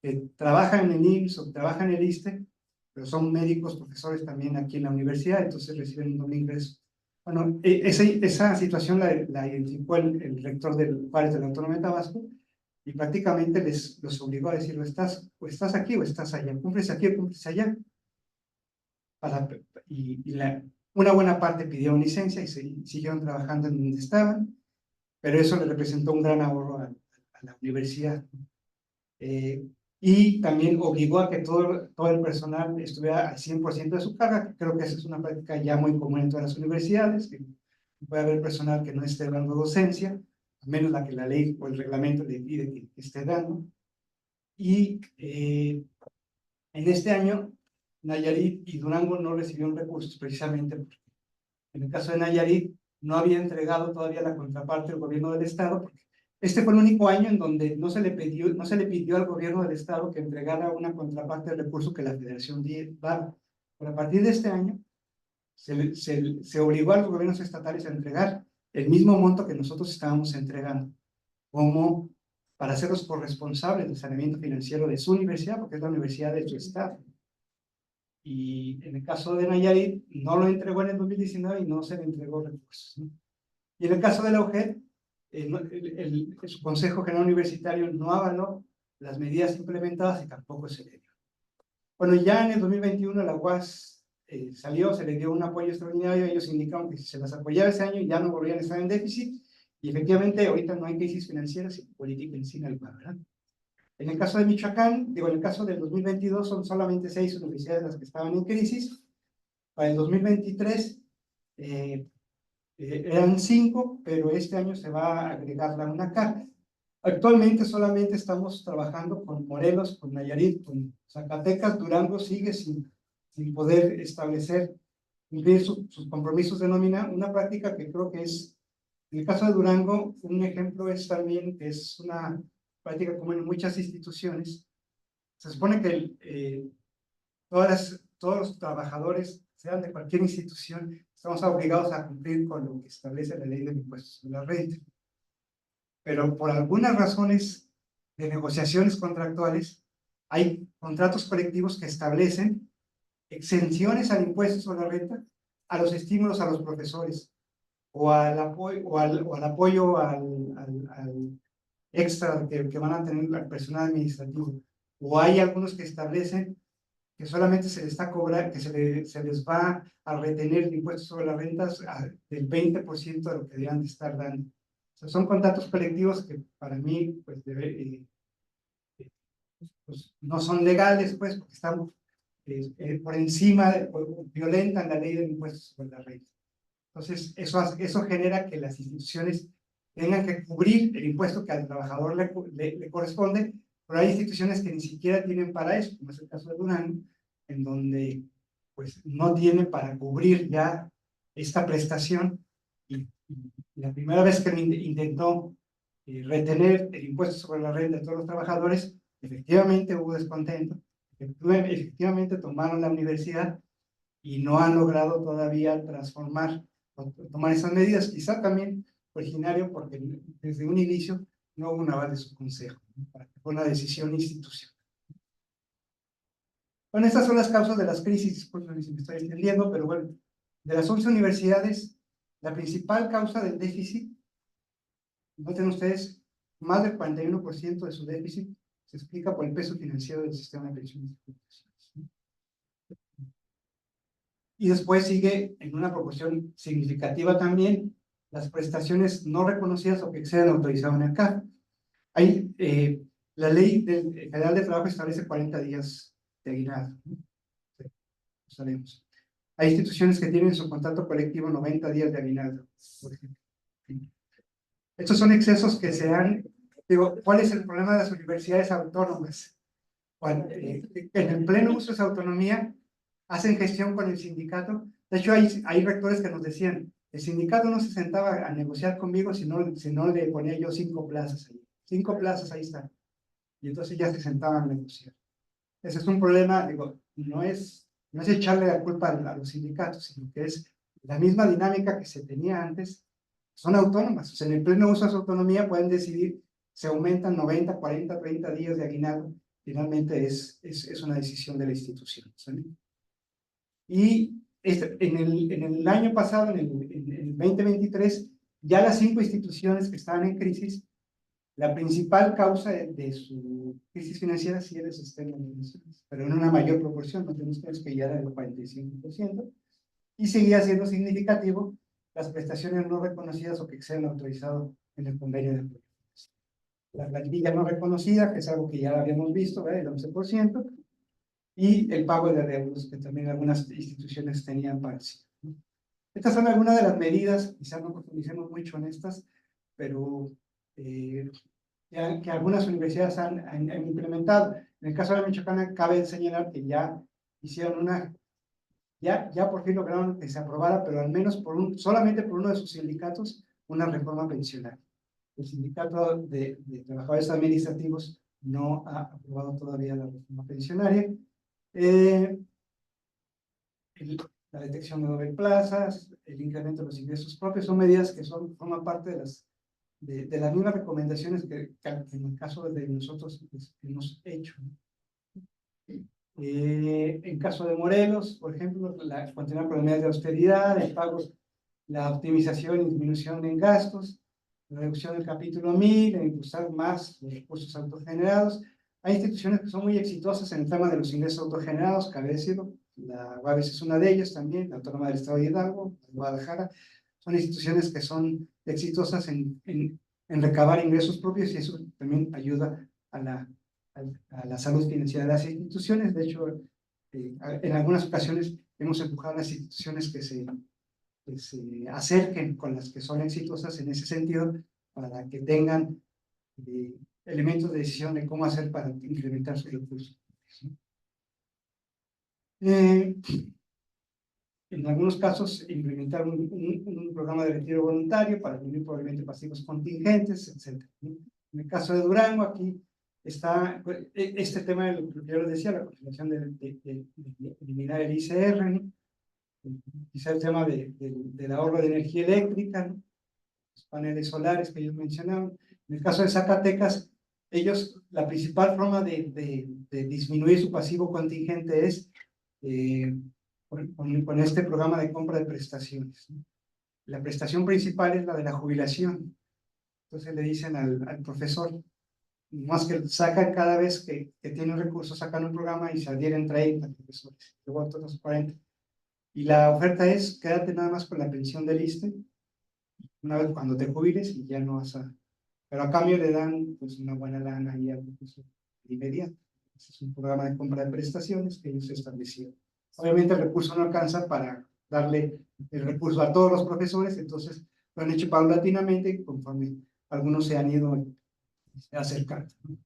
que trabajan en el IMSS o trabajan en el ISSSTE, pero son médicos, profesores también aquí en la universidad, entonces reciben un doble ingreso. Bueno, esa situación la identificó el rector del Juárez de la Autónoma de Tabasco y prácticamente los obligó a decir, o estás aquí o estás allá, cumples aquí o cumples allá. Una buena parte pidieron licencia y siguieron trabajando en donde estaban, pero eso le representó un gran ahorro a la universidad. Y también obligó a que todo el personal estuviera al 100% de su carga. Creo que esa es una práctica ya muy común en todas las universidades, que puede haber personal que no esté dando docencia, a menos la que la ley o el reglamento le pide que esté dando. Y en este año, Nayarit y Durango no recibieron recursos precisamente porque en el caso de Nayarit no había entregado todavía la contraparte del gobierno del estado, porque este fue el único año en donde no se le pidió al gobierno del estado que entregara una contraparte del recurso que la federación daba. Pero a partir de este año se obligó a los gobiernos estatales a entregar el mismo monto que nosotros estábamos entregando, como para hacerlos corresponsables del saneamiento financiero de su universidad, porque es la universidad de su estado. Y en el caso de Nayarit, no lo entregó en el 2019 y no se le entregó recursos, ¿no? Y en el caso de la UGED, su Consejo General Universitario no avaló las medidas implementadas y tampoco se le dio. Bueno, ya en el 2021 la UAS salió, se le dio un apoyo extraordinario, ellos indicaron que si se las apoyaba ese año ya no volvían a estar en déficit, y efectivamente ahorita no hay crisis financiera, sino política en sí, ¿verdad? En el caso de Michoacán, en el caso del 2022 son solamente 6 universidades las que estaban en crisis. Para el 2023 eran 5, pero este año se va a agregar la UNACAR. Actualmente solamente estamos trabajando con Morelos, con Nayarit, con Zacatecas. Durango sigue sin poder cumplir sus compromisos de nómina. Una práctica que creo que es, en el caso de Durango, un ejemplo es también que es una práctica común en muchas instituciones. Se supone que todos los trabajadores, sean de cualquier institución, estamos obligados a cumplir con lo que establece la ley del impuesto sobre la renta. Pero por algunas razones de negociaciones contractuales, hay contratos colectivos que establecen exenciones al impuesto sobre la renta, a los estímulos a los profesores, o al apoyo al extra que van a tener el personal administrativo. O hay algunos que establecen que solamente se les está cobrando, que se les va a retener el impuesto sobre las rentas del 20% de lo que deberían de estar dando. O sea, son contratos colectivos que para mí pues, pues, no son legales, pues, porque están por encima, violentan la ley del impuesto sobre la renta. Entonces, eso genera que las instituciones tengan que cubrir el impuesto que al trabajador le corresponde, pero hay instituciones que ni siquiera tienen para eso, como es el caso de Durango, en donde pues no tiene para cubrir ya esta prestación, y la primera vez que intentó retener el impuesto sobre la renta de todos los trabajadores, efectivamente hubo descontento, efectivamente tomaron la universidad y no han logrado todavía transformar o tomar esas medidas, quizá también originario porque desde un inicio no hubo un aval de su consejo, ¿no? Fue una decisión institucional. Bueno, estas son las causas de las crisis, disculpen si me estoy extendiendo, pero bueno, de las 11 universidades, la principal causa del déficit, noten ustedes, más del 41% de su déficit se explica por el peso financiero del sistema de pensiones y jubilaciones. Y después sigue en una proporción significativa también las prestaciones no reconocidas o que exceden lo autorizado en el CAF. Hay, la ley federal de trabajo establece 40 días de aguinaldo, ¿no? Sí, lo sabemos. Hay instituciones que tienen en su contrato colectivo 90 días de aguinaldo, por ejemplo. Estos son excesos que se han, digo, ¿cuál es el problema de las universidades autónomas? En el pleno uso de esa autonomía, hacen gestión con el sindicato. De hecho, hay rectores que nos decían, el sindicato no se sentaba a negociar conmigo si no le ponía yo 5 plazas ahí. 5 plazas ahí están. Y entonces ya se sentaban a negociar. Ese es un problema, digo, no es echarle la culpa a los sindicatos, sino que es la misma dinámica que se tenía antes. Son autónomas, o sea, en el pleno uso de su autonomía pueden decidir, se aumentan 90, 40, 30 días de aguinaldo. Finalmente es una decisión de la institución, ¿sí? Y en el año pasado, en el 2023, ya las 5 instituciones que estaban en crisis, la principal causa de su crisis financiera sí era el sistema de pensiones, pero en una mayor proporción, no tenemos que ya era del 45%, y seguía siendo significativo las prestaciones no reconocidas o que exceden lo autorizado en el convenio de apoyo. La plantilla no reconocida, que es algo que ya habíamos visto, ¿verdad? El 11%, y el pago de deudas, que también algunas instituciones tenían para sí, ¿no? Estas son algunas de las medidas, quizás no profundicemos mucho en estas, pero que algunas universidades han implementado. En el caso de Michoacán, cabe señalar que ya hicieron ya por fin lograron que se aprobara, pero al menos solamente por uno de sus sindicatos, una reforma pensional. El sindicato de trabajadores administrativos no ha aprobado todavía la reforma pensionaria. La detección de doble plazas, el incremento de los ingresos propios, son medidas que forman parte de las mismas recomendaciones que en el caso de nosotros pues, hemos hecho, ¿no? En caso de Morelos, por ejemplo, continuar con las medidas de austeridad, el pago, la optimización y disminución en gastos, la reducción del capítulo 1000, el impulsar más los recursos autogenerados. Hay instituciones que son muy exitosas en el tema de los ingresos autogenerados, cabe decirlo. La UABC es una de ellas también, la Autónoma del Estado de Hidalgo, Guadalajara. Son instituciones que son exitosas en recabar ingresos propios y eso también ayuda a la salud financiera de las instituciones. De hecho, en algunas ocasiones hemos empujado a las instituciones que se acerquen con las que son exitosas en ese sentido para que tengan elementos de decisión de cómo hacer para incrementar sus recursos. En algunos casos, implementar un programa de retiro voluntario para disminuir probablemente pasivos contingentes, etc. En el caso de Durango, aquí está este tema de lo que yo les decía, la consideración de eliminar el ICR, ¿no? Quizá el tema del ahorro de energía eléctrica, ¿no? Los paneles solares que ellos mencionaron. En el caso de Zacatecas, la principal forma de disminuir su pasivo contingente es con este programa de compra de prestaciones, ¿no? La prestación principal es la de la jubilación. Entonces le dicen al profesor, más que sacan cada vez que tienen recursos, sacan un programa y se adhieren 30 profesores, luego otros 40. Y la oferta es, quédate nada más con la pensión del ISSSTE, una vez cuando te jubiles y ya no vas a... Pero a cambio le dan pues una buena lana y al profesor de inmediato. Ese es un programa de compra de prestaciones que ellos establecieron. Obviamente el recurso no alcanza para darle el recurso a todos los profesores, entonces lo han hecho paulatinamente conforme algunos se han ido acercando, ¿no?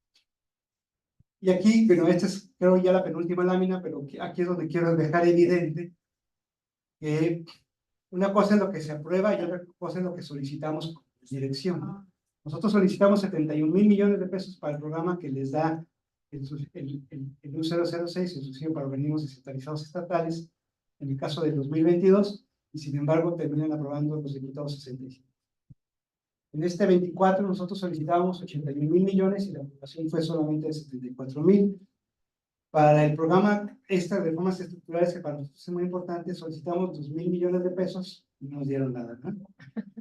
Y aquí, bueno, esta es creo ya la penúltima lámina, pero aquí es donde quiero dejar evidente que una cosa es lo que se aprueba y otra cosa es lo que solicitamos como dirección, ¿no? Nosotros solicitamos 71,000 millones de pesos para el programa que les da el U006, el subsidio para organismos descentralizados estatales, en el caso del 2022, y sin embargo terminan aprobando los diputados 65. En este 24 nosotros solicitábamos 81,000 millones y la aprobación fue solamente de 74,000. Para el programa estas reformas estructurales, que para nosotros es muy importante, solicitamos 2,000 millones de pesos y no nos dieron nada, ¿no?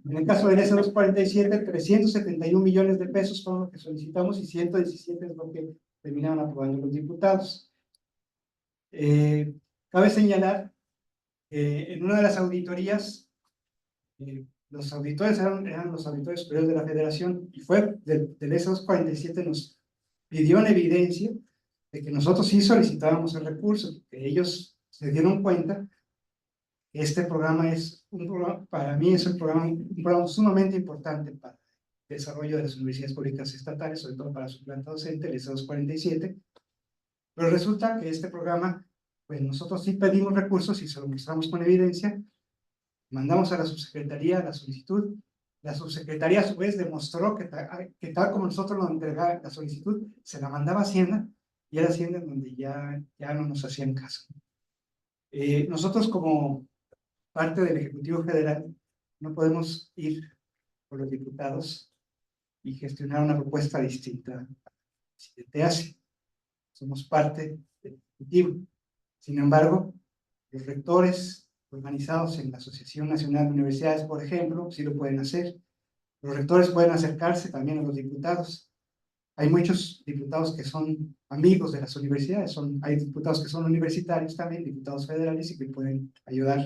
En el caso del S247, 371 millones de pesos fueron lo que solicitamos y 117 es lo que terminaron aprobando los diputados. Cabe señalar que en una de las auditorías, los auditores eran los auditores superiores de la Federación y fue del S247 nos pidió en evidencia de que nosotros sí solicitábamos el recurso, que ellos se dieron cuenta que este programa es un programa, para mí es un programa sumamente importante para el desarrollo de las universidades públicas estatales, sobre todo para su planta docente, el S247, pero resulta que este programa, pues nosotros sí pedimos recursos y se lo mostramos con evidencia, mandamos a la subsecretaría la solicitud, la subsecretaría a su vez demostró que tal como nosotros lo entregamos la solicitud, se la mandaba a Hacienda, y era Hacienda en donde ya no nos hacían caso. Nosotros como parte del Ejecutivo Federal no podemos ir por los diputados y gestionar una propuesta distinta al presidente hace. Somos parte del Ejecutivo. Sin embargo, los rectores organizados en la Asociación Nacional de Universidades, por ejemplo, sí lo pueden hacer. Los rectores pueden acercarse también a los diputados. Hay muchos diputados que son amigos de las universidades, hay diputados que son universitarios también, diputados federales, y que pueden ayudar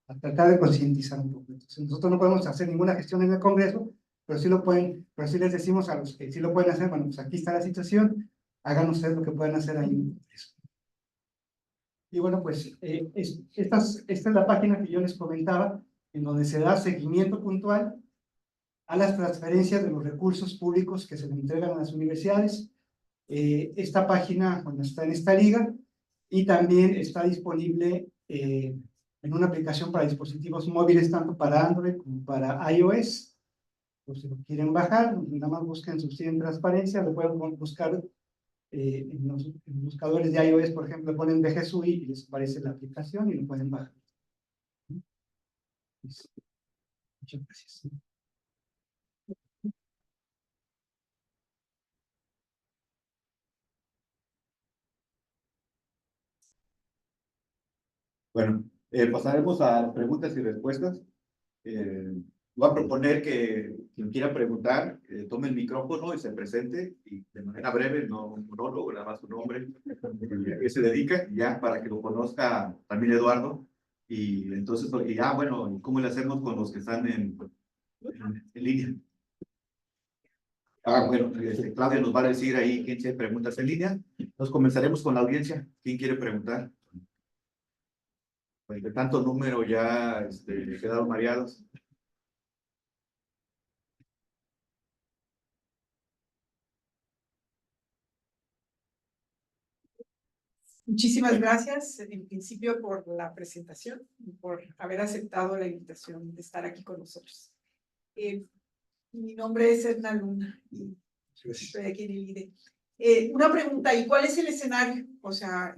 a tratar de concientizar un poco. Entonces, nosotros no podemos hacer ninguna gestión en el Congreso, pero sí les decimos a los que sí lo pueden hacer, bueno, pues aquí está la situación, hagan ustedes lo que pueden hacer ahí en el Congreso. Y bueno, pues esta es la página que yo les comentaba, en donde se da seguimiento puntual a las transferencias de los recursos públicos que se le entregan a las universidades. Esta página, bueno, está en esta liga y también está disponible en una aplicación para dispositivos móviles, tanto para Android como para iOS. Pues si lo quieren bajar, nada más busquen subsidio en transparencia, lo pueden buscar en los buscadores de iOS, por ejemplo, ponen BGSUI y les aparece la aplicación y lo pueden bajar. Muchas gracias. Bueno, pasaremos a preguntas y respuestas. Voy a proponer que quien quiera preguntar tome el micrófono y se presente y de manera breve, no un monólogo, nada más su nombre, a qué se dedica, ya para que lo conozca también Eduardo. Y entonces, bueno, ¿cómo le hacemos con los que están en línea? Bueno, Claudia nos va a decir ahí quién tiene preguntas en línea. Nos comenzaremos con la audiencia. ¿Quién quiere preguntar? Pues de tanto número ya quedaron mareados. Muchísimas gracias, en principio, por la presentación y por haber aceptado la invitación de estar aquí con nosotros. Mi nombre es Edna Luna y estoy aquí en el IDE. Una pregunta, ¿y cuál es el escenario? O sea,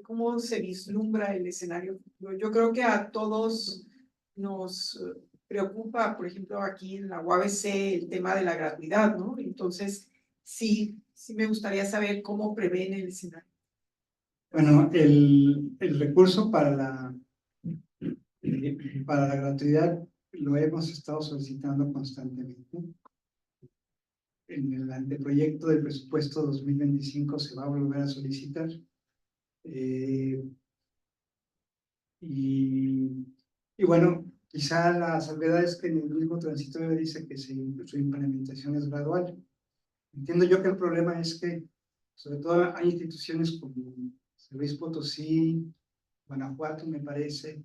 ¿cómo se vislumbra el escenario? Yo creo que a todos nos preocupa, por ejemplo, aquí en la UABC, el tema de la gratuidad, ¿no? Entonces, sí me gustaría saber cómo prevén el escenario. Bueno, el recurso para la gratuidad lo hemos estado solicitando constantemente. En el anteproyecto del presupuesto 2025 se va a volver a solicitar. Y bueno, quizá la salvedad es que en el mismo transitorio dice que su implementación es gradual. Entiendo yo que el problema es que sobre todo hay instituciones como San Luis Potosí, Guanajuato, me parece.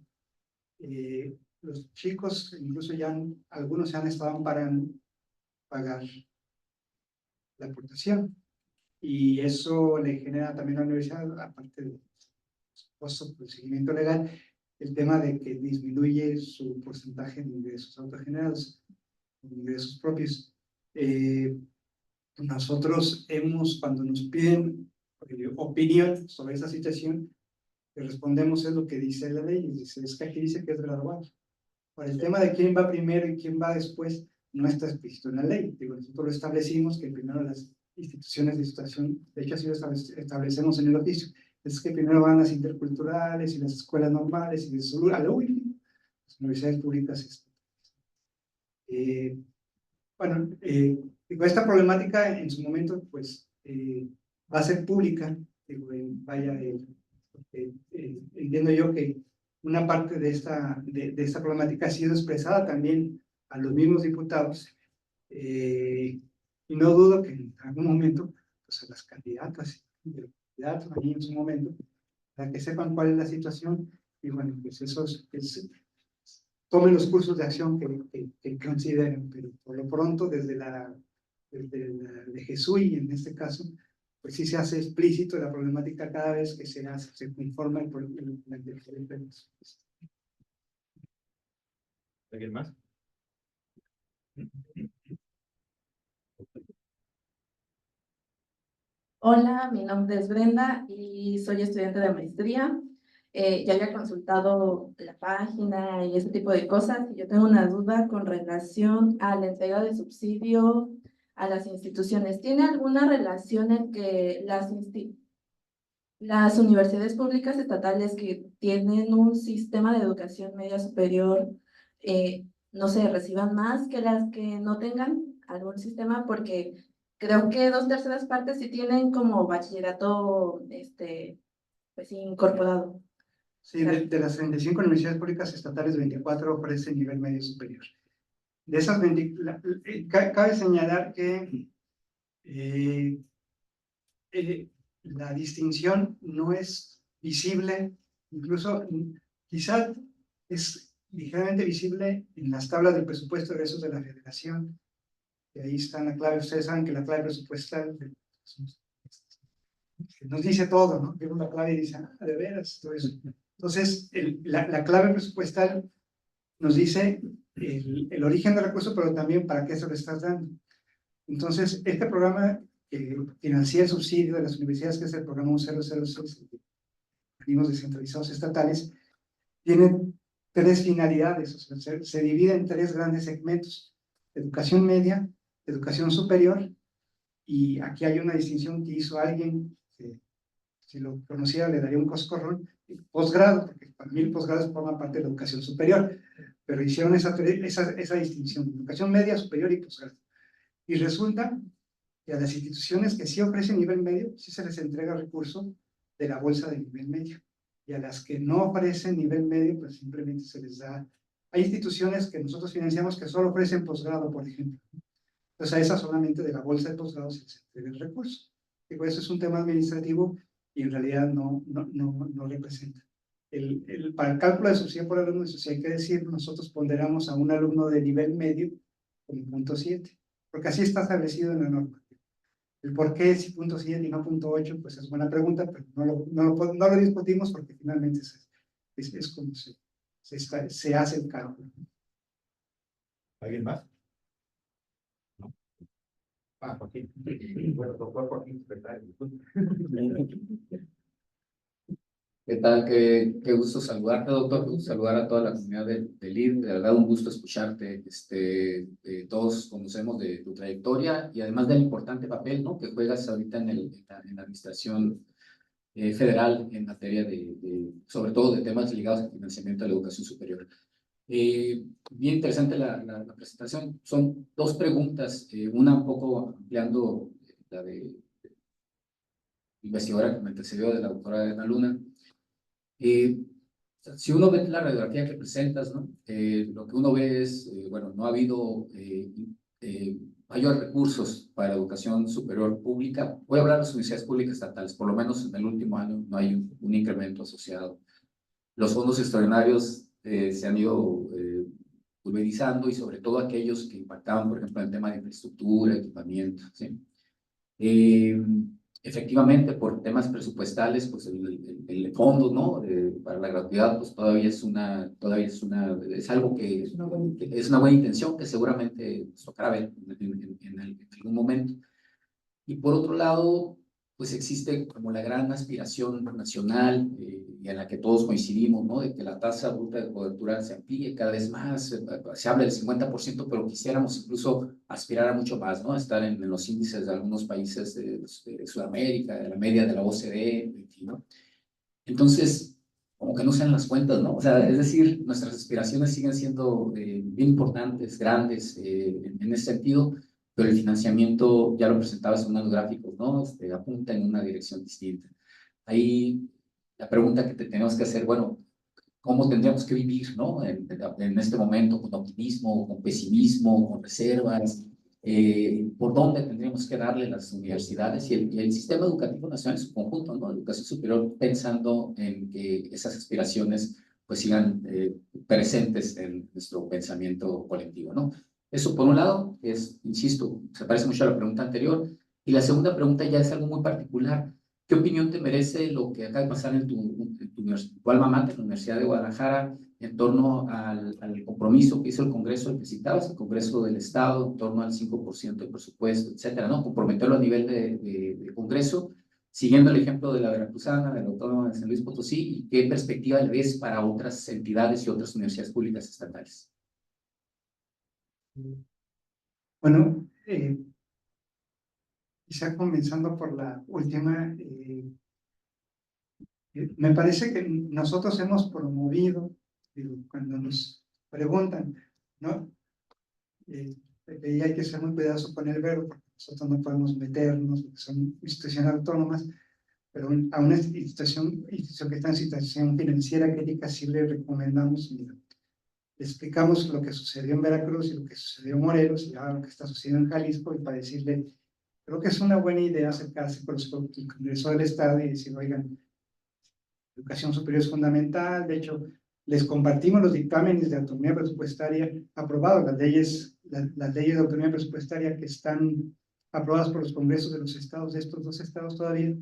Los chicos, incluso ya algunos se han estado amparando pagar la aportación. Y eso le genera también a la universidad, aparte del costo por el seguimiento legal, el tema de que disminuye su porcentaje de ingresos autogenerados, ingresos propios. Nosotros cuando nos piden opinión sobre esa situación, le respondemos es lo que dice la ley, y dice, es que aquí dice que es gradual. Por el tema de quién va primero y quién va después, no está explícito en la ley. Digo, nosotros lo establecimos que primero las instituciones de educación, de hecho así lo establecemos en el oficio, es que primero van las interculturales y las escuelas normales y a lo último, las universidades públicas. Bueno, digo, esta problemática en su momento pues va a ser pública. Digo, entiendo yo que una parte de esta problemática ha sido expresada también a los mismos diputados, y no dudo que en algún momento pues a las candidatas y los candidatos ahí en su momento, para que sepan cuál es la situación, y bueno, pues tomen los cursos de acción que consideren, pero por lo pronto desde de Jesús, y en este caso, pues sí se hace explícito la problemática cada vez que se conforma el plan de presupuesto. ¿Alguien más? Hola, mi nombre es Brenda y soy estudiante de maestría. Ya había consultado la página y ese tipo de cosas. Y yo tengo una duda con relación a la entrega de subsidio a las instituciones. ¿Tiene alguna relación en que las universidades públicas estatales que tienen un sistema de educación media superior, no sé, reciban más que las que no tengan algún sistema? Porque creo que 2/3 partes sí tienen como bachillerato, pues incorporado. Sí, de las 35 universidades públicas estatales, 24 ofrecen nivel medio superior. De esas 20, cabe señalar que la distinción no es visible, incluso quizás es ligeramente visible en las tablas del presupuesto de egresos de la Federación, que ahí está la clave. Ustedes saben que la clave presupuestal nos dice todo, ¿no? Vemos la clave y dice, de veras, todo eso. Entonces, la clave presupuestal nos dice el origen del recurso, pero también para qué se lo estás dando. Entonces, este programa que financia el subsidio de las universidades, que es el programa 1006, organismos descentralizados estatales, tiene 3 finalidades, o sea, se divide en 3 grandes segmentos: educación media, educación superior, y aquí hay una distinción que hizo alguien, que si lo conociera le daría un coscorrón, posgrado, porque para mí el posgrado forma parte de la educación superior, pero hicieron esa distinción: educación media, superior y posgrado. Y resulta que a las instituciones que sí ofrecen nivel medio, sí se les entrega recurso de la bolsa de nivel medio. Y a las que no ofrecen nivel medio, pues simplemente se les da. Hay instituciones que nosotros financiamos que solo ofrecen posgrado, por ejemplo. Entonces a esas solamente de la bolsa de posgrado se les entrega el recurso. Digo, eso es un tema administrativo y en realidad no representa. Para el cálculo de subsidio por alumno, eso sí hay que decir, nosotros ponderamos a un alumno de nivel medio como 0.7, porque así está establecido en la norma. El por qué si 0.7 y no 0.8, pues es buena pregunta, pero no lo discutimos porque finalmente es como se hace el cálculo. ¿Alguien más? ¿No? Joaquín. Bueno, doctor Joaquín, ¿verdad? ¿Qué tal? Qué gusto saludarte, doctor. Qué gusto saludar a toda la comunidad del IR. De verdad, un gusto escucharte. Todos conocemos de tu trayectoria y además del importante papel, ¿no?, que juegas ahorita en la administración federal en materia sobre todo de temas ligados al financiamiento de la educación superior. Bien interesante la presentación. Son 2 preguntas, una un poco ampliando la de investigadora que me antecedió, de la doctora Ana Luna. Si uno ve la radiografía que presentas, ¿no?, lo que uno ve es, bueno, no ha habido mayor recursos para educación superior pública. Voy a hablar de las universidades públicas estatales, por lo menos en el último año no hay un incremento asociado. Los fondos extraordinarios se han ido pulverizando y sobre todo aquellos que impactaban, por ejemplo, en el tema de infraestructura, equipamiento, ¿sí? Efectivamente, por temas presupuestales, pues el fondo, ¿no? Para la gratuidad, pues es algo que es una buena intención que seguramente nos tocará ver en algún momento. Y por otro lado, pues existe como la gran aspiración nacional y en la que todos coincidimos, ¿no? De que la tasa bruta de cobertura se amplíe cada vez más. Se habla del 50%, pero quisiéramos incluso aspirar a mucho más, ¿no? Estar en los índices de algunos países de Sudamérica, de la media de la OCDE, ¿no? Entonces, como que no sean las cuentas, ¿no? O sea, es decir, nuestras aspiraciones siguen siendo bien importantes, grandes en ese sentido, pero el financiamiento, ya lo presentaba en unos gráficos, ¿no? Apunta en una dirección distinta. Ahí la pregunta que tenemos que hacer, bueno, ¿cómo tendríamos que vivir, ¿no? En este momento, con optimismo, con pesimismo, con reservas, por dónde tendríamos que darle las universidades y el sistema educativo nacional en su conjunto, ¿no? Educación superior, pensando en que esas aspiraciones pues sigan presentes en nuestro pensamiento colectivo, ¿no? Eso por un lado, insisto, se parece mucho a la pregunta anterior, y la segunda pregunta ya es algo muy particular. ¿Qué opinión te merece lo que acaba de pasar en tu alma mater, la Universidad de Guadalajara, en torno al compromiso que hizo el Congreso del que citabas, el Congreso del Estado, en torno al 5% del presupuesto, etcétera, ¿no? Comprometerlo a nivel de Congreso, siguiendo el ejemplo de la Veracruzana, de la Autónoma de San Luis Potosí, y qué perspectiva le ves para otras entidades y otras universidades públicas estatales? Bueno, quizá comenzando por la última, me parece que nosotros hemos promovido, digo, cuando nos preguntan, ¿no? Y hay que ser muy cuidadoso con el verbo, porque nosotros no podemos meternos, porque son instituciones autónomas, pero a una institución que está en situación financiera crítica sí le recomendamos, mira, le explicamos lo que sucedió en Veracruz y lo que sucedió en Morelos y ahora lo que está sucediendo en Jalisco, y para decirle, creo que es una buena idea acercarse con el Congreso del Estado y decir, oigan, educación superior es fundamental. De hecho, les compartimos los dictámenes de autonomía presupuestaria aprobados, las leyes de autonomía presupuestaria que están aprobadas por los congresos de los estados, de estos dos estados todavía.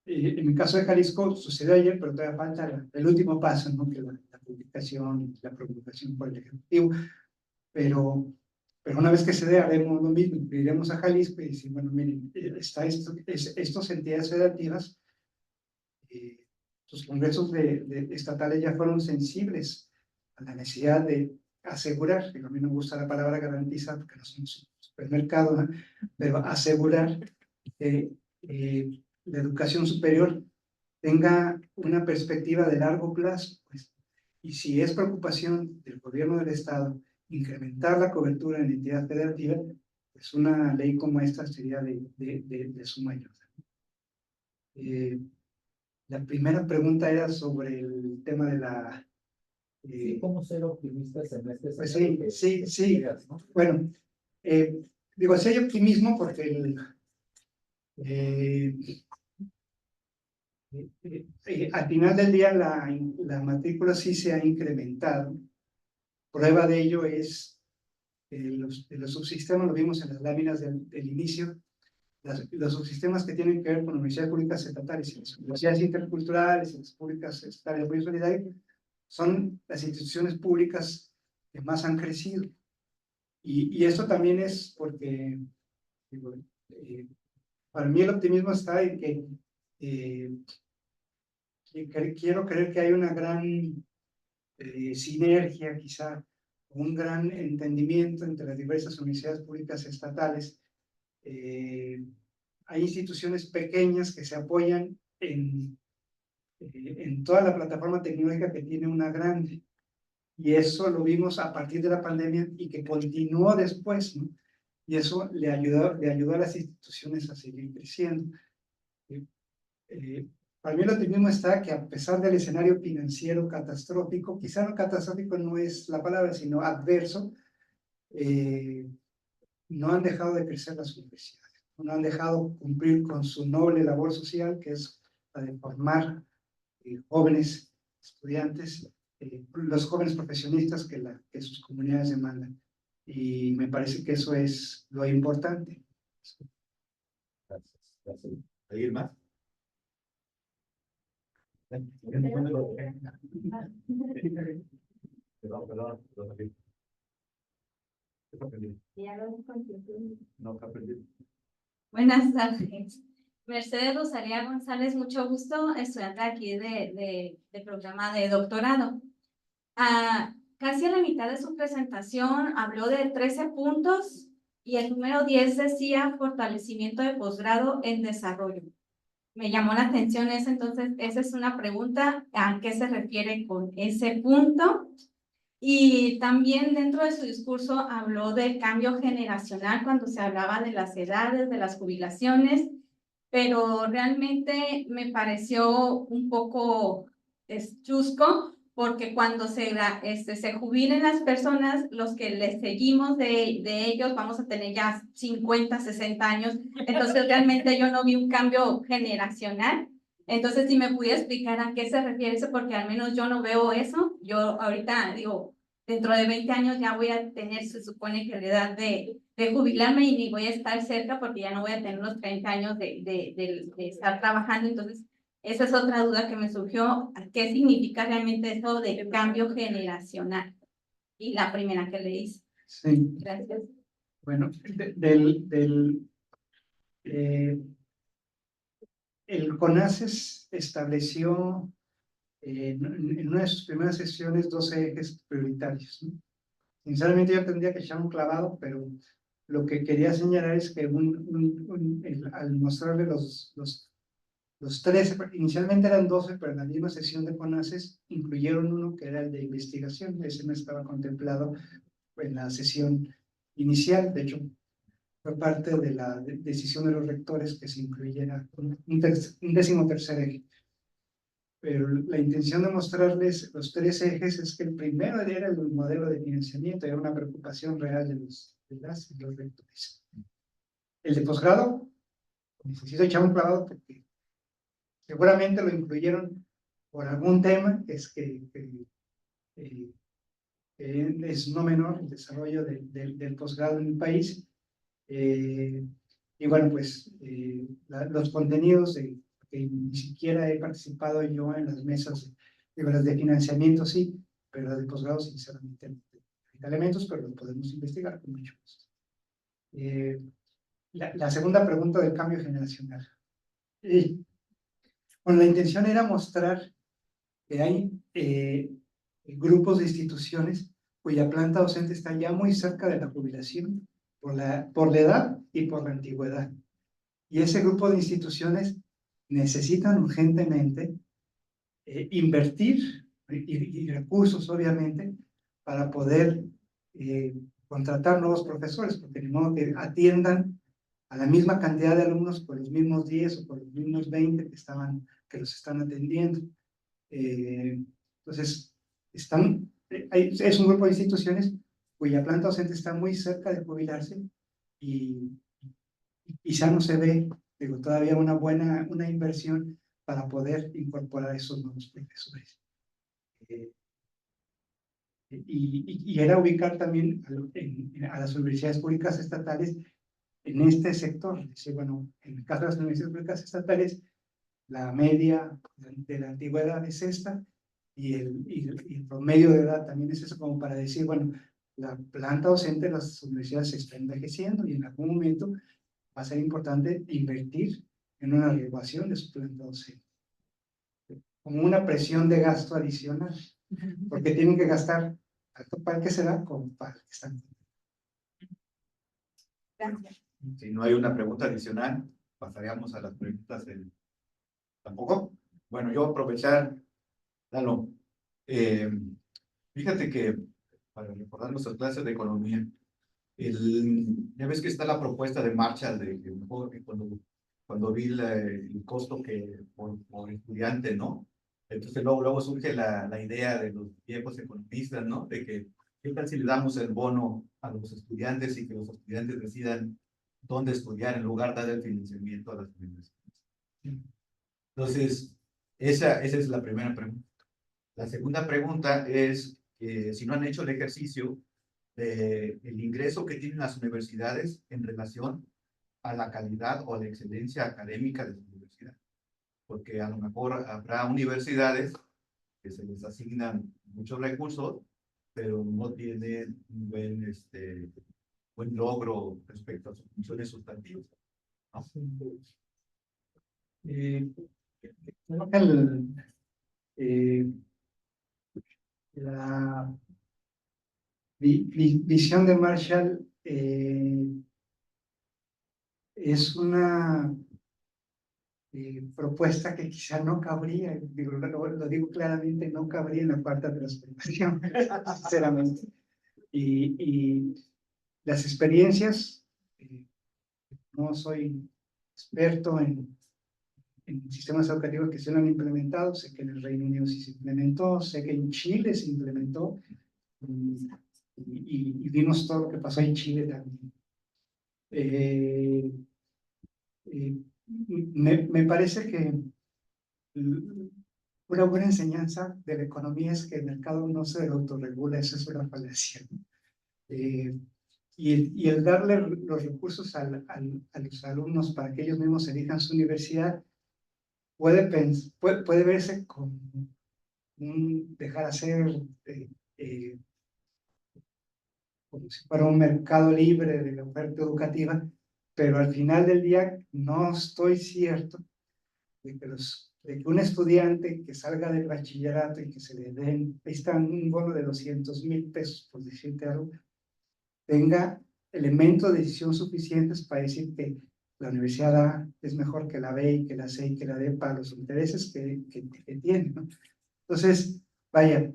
En el caso de Jalisco sucedió ayer, pero todavía falta el último paso, ¿no? Que la publicación, la promulgación por el Ejecutivo. Pero una vez que se dé, haremos lo mismo, iremos a Jalisco y decir, bueno, miren, estas entidades federativas, sus congresos estatales ya fueron sensibles a la necesidad de asegurar, digo, a mí no me gusta la palabra garantizar porque no somos un supermercado, ¿no? Pero asegurar que la educación superior tenga una perspectiva de largo plazo, pues. Y si es preocupación del gobierno del Estado incrementar la cobertura en la entidad federativa, pues una ley como esta sería de suma ayuda. La primera pregunta era sobre el tema de la... ¿Cómo ser optimistas en este pues sentido? Sí. ¿No? Bueno, digo, sí hay optimismo porque al final del día la matrícula sí se ha incrementado. Prueba de ello es los subsistemas, lo vimos en las láminas del inicio, los subsistemas que tienen que ver con universidades públicas estatales y las universidades interculturales y las públicas estatales de apoyo solidario son las instituciones públicas que más han crecido. Y esto también es porque, digo, para mí el optimismo está en que quiero creer que hay una gran sinergia, quizá, un gran entendimiento entre las diversas universidades públicas estatales. Hay instituciones pequeñas que se apoyan en toda la plataforma tecnológica que tiene una grande. Y eso lo vimos a partir de la pandemia y que continuó después, ¿no? Y eso le ayudó a las instituciones a seguir creciendo. Para mí el optimismo está que a pesar del escenario financiero catastrófico, quizá no catastrófico no es la palabra, sino adverso, no han dejado de crecer las universidades, no han dejado cumplir con su noble labor social, que es la de formar jóvenes estudiantes, los jóvenes profesionistas que sus comunidades demandan. Y me parece que eso es lo importante. Gracias. Gracias. ¿Alguien más? Perdón. No, Buenas tardes. Mercedes Rosalía González, mucho gusto, estudiante aquí del programa de doctorado. Casi a la mitad de su presentación habló de 13 puntos y el número 10 decía fortalecimiento de posgrado en desarrollo. Me llamó la atención eso, entonces esa es una pregunta, ¿a qué se refiere con ese punto? Y también dentro de su discurso habló del cambio generacional cuando se hablaba de las edades, de las jubilaciones, pero realmente me pareció un poco chusco porque cuando se jubilen las personas, los que les seguimos de ellos vamos a tener ya 50, 60 años, entonces realmente yo no vi un cambio generacional. Entonces, si me pudiera explicar a qué se refiere eso, porque al menos yo no veo eso. Yo ahorita digo, dentro de 20 años ya voy a tener, se supone que la edad de jubilarme y ni voy a estar cerca porque ya no voy a tener los 30 años de estar trabajando. Entonces, esa es otra duda que me surgió. ¿Qué significa realmente eso de cambio generacional? Y la primera que le hice. Sí. Gracias. Bueno, el CONACES estableció en una de sus primeras sesiones 12 ejes prioritarios, ¿no? Sinceramente yo tendría que echar un clavado, pero lo que quería señalar es que al mostrarle los 13, inicialmente eran 12, pero en la misma sesión de CONACES incluyeron uno que era el de investigación. Ese no estaba contemplado en la sesión inicial. De hecho, fue parte de la decisión de los rectores que se incluyera un 13º eje. Pero la intención de mostrarles los 3 ejes es que el primero era el modelo de financiamiento, era una preocupación real de los rectores. El de posgrado, necesito echar un clavado porque seguramente lo incluyeron por algún tema, que es que es no menor el desarrollo del posgrado en el país. Y bueno, pues los contenidos que ni siquiera he participado yo en las mesas de financiamiento, sí, pero las de posgrado, sinceramente, no hay elementos, pero lo podemos investigar con mucho gusto. La segunda pregunta del cambio generacional. Bueno, la intención era mostrar que hay grupos de instituciones cuya planta docente está ya muy cerca de la jubilación por la edad y por la antigüedad. Y ese grupo de instituciones necesitan urgentemente invertir y recursos, obviamente, para poder contratar nuevos profesores, porque de modo que atiendan a la misma cantidad de alumnos por los mismos 10 o por los mismos 20 que los están atendiendo. Entonces, es un grupo de instituciones cuya planta docente está muy cerca de jubilarse y quizá no se ve, digo, todavía una inversión para poder incorporar esos nuevos profesores. Y era ubicar también a las universidades públicas estatales en este sector. Es decir, bueno, en el caso de las universidades públicas estatales, la media de la antigüedad es esta, y el promedio de edad también es eso, como para decir, bueno, la planta docente de las universidades se está envejeciendo y en algún momento va a ser importante invertir en una renovación de su planta docente. Como una presión de gasto adicional, porque tienen que gastar tanto para el que se da como para el que están. Gracias. Si no hay una pregunta adicional, pasaríamos a las preguntas del... ¿Tampoco? Bueno, yo aprovechar, Lalo, fíjate que para recordar nuestras clases de economía, ya ves que está la propuesta de marcha de que mejor que cuando vi el costo que por estudiante, ¿no? Entonces luego surge la idea de los viejos economistas, ¿no? De que ¿Qué tal si le damos el bono a los estudiantes y que los estudiantes decidan dónde estudiar en lugar de dar el financiamiento a las universidades? Entonces, esa es la primera pregunta. La segunda pregunta es si no han hecho el ejercicio de el ingreso que tienen las universidades en relación a la calidad o a la excelencia académica de su universidad. Porque a lo mejor habrá universidades que se les asignan muchos recursos, pero no tienen un buen logro respecto a sus funciones sustantivas, ¿no? Creo que la visión de Marshall es una propuesta que quizá no cabría, lo digo claramente, no cabría en la cuarta transformación, sinceramente. Y las experiencias, no soy experto en sistemas educativos que se han implementado, sé que en el Reino Unido sí se implementó, sé que en Chile se implementó, y vimos todo lo que pasó en Chile también. Me parece que una buena enseñanza de la economía es que el mercado no se autorregula, eso es una falacia. Y el darle los recursos a los alumnos para que ellos mismos elijan su universidad puede verse como un dejar hacer, como si fuera un mercado libre de la oferta educativa, pero al final del día no estoy cierto de que un estudiante que salga del bachillerato y que se le den, ahí está un bono de 200,000 pesos, por decirte algo, tenga elementos de decisión suficientes para decir que la universidad A es mejor que la B y que la C y que la D para los intereses que tiene, ¿no? Entonces, vaya,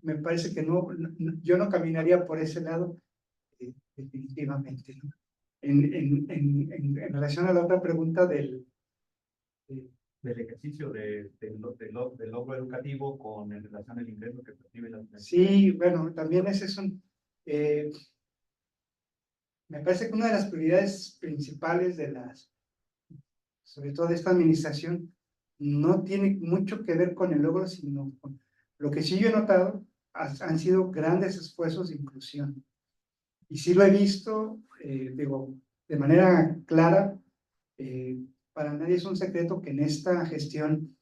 me parece que yo no caminaría por ese lado, definitivamente, ¿no? En relación a la otra pregunta del ejercicio del logro educativo con en relación al ingreso que perciben las universidades. sí, bueno, también ese es me parece que una de las prioridades principales sobre todo de esta administración, no tiene mucho que ver con el logro, sino con lo que sí yo he notado, han sido grandes esfuerzos de inclusión. Y sí lo he visto, digo, de manera clara, para nadie es un secreto que en esta gestión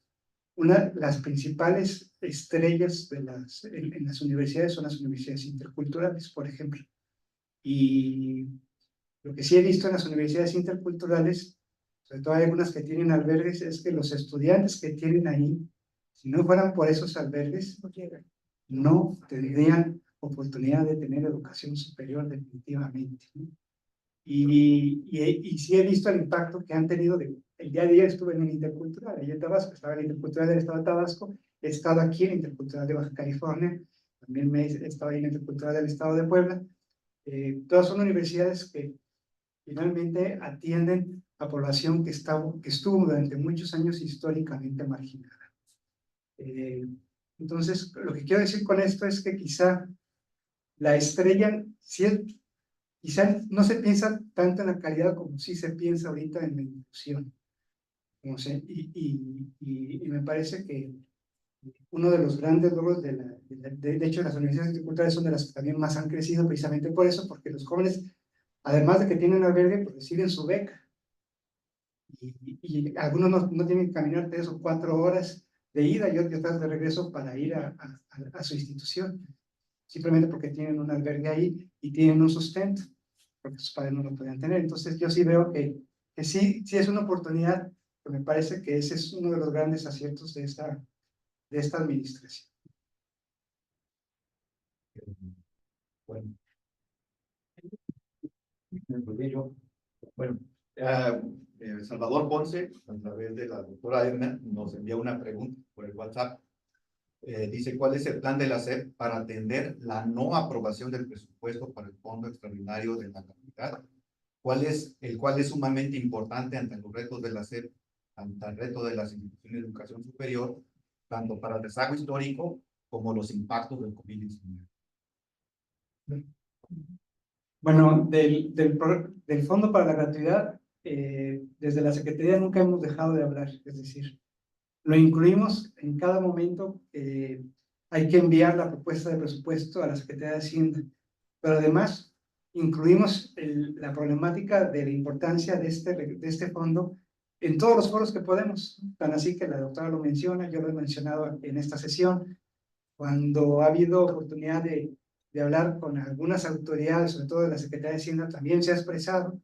las principales estrellas en las universidades son las universidades interculturales, por ejemplo. Y lo que sí he visto en las universidades interculturales, sobre todo hay algunas que tienen albergues, es que los estudiantes que tienen ahí, si no fueran por esos albergues, no tendrían oportunidad de tener educación superior definitivamente, ¿no? Y sí he visto el impacto que han tenido. El día a día estuve en un intercultural, allá en Tabasco, estaba en el intercultural del estado de Tabasco, he estado aquí en el intercultural de Baja California, también he estado ahí en el intercultural del estado de Puebla. Todas son universidades que finalmente atienden a población que estuvo durante muchos años históricamente marginada. Entonces, lo que quiero decir con esto es que quizá la estrella, quizá no se piensa tanto en la calidad como sí se piensa ahorita en la inclusión. No sé, y me parece que uno de los grandes logros de hecho, las universidades interculturales son de las que también más han crecido precisamente por eso, porque los jóvenes, además de que tienen albergue, pues reciben su beca. Y algunos no tienen que caminar 3 o 4 horas de ida y otras de regreso para ir a su institución, simplemente porque tienen un albergue ahí y tienen un sustento, porque sus padres no lo podían tener. Entonces yo sí veo que sí es una oportunidad, pero me parece que ese es uno de los grandes aciertos de esta administración. Bueno, bueno, Salvador Ponce, a través de la doctora Edna, nos envía una pregunta por el WhatsApp. Dice, ¿cuál es el plan de la SEP para atender la no aprobación del presupuesto para el Fondo Extraordinario de la Capital? El cual es sumamente importante ante los retos de la SEP, ante el reto de las instituciones de educación superior, tanto para el rezago histórico como los impactos del COVID-19. Bueno, del Fondo para la Gratuidad, desde la Secretaría nunca hemos dejado de hablar, es decir, lo incluimos en cada momento. Hay que enviar la propuesta de presupuesto a la Secretaría de Hacienda, pero además incluimos la problemática de la importancia de este fondo en todos los foros que podemos, tan así que la doctora lo menciona, yo lo he mencionado en esta sesión, cuando ha habido oportunidad de hablar con algunas autoridades, sobre todo de la Secretaría de Hacienda, también se ha expresado,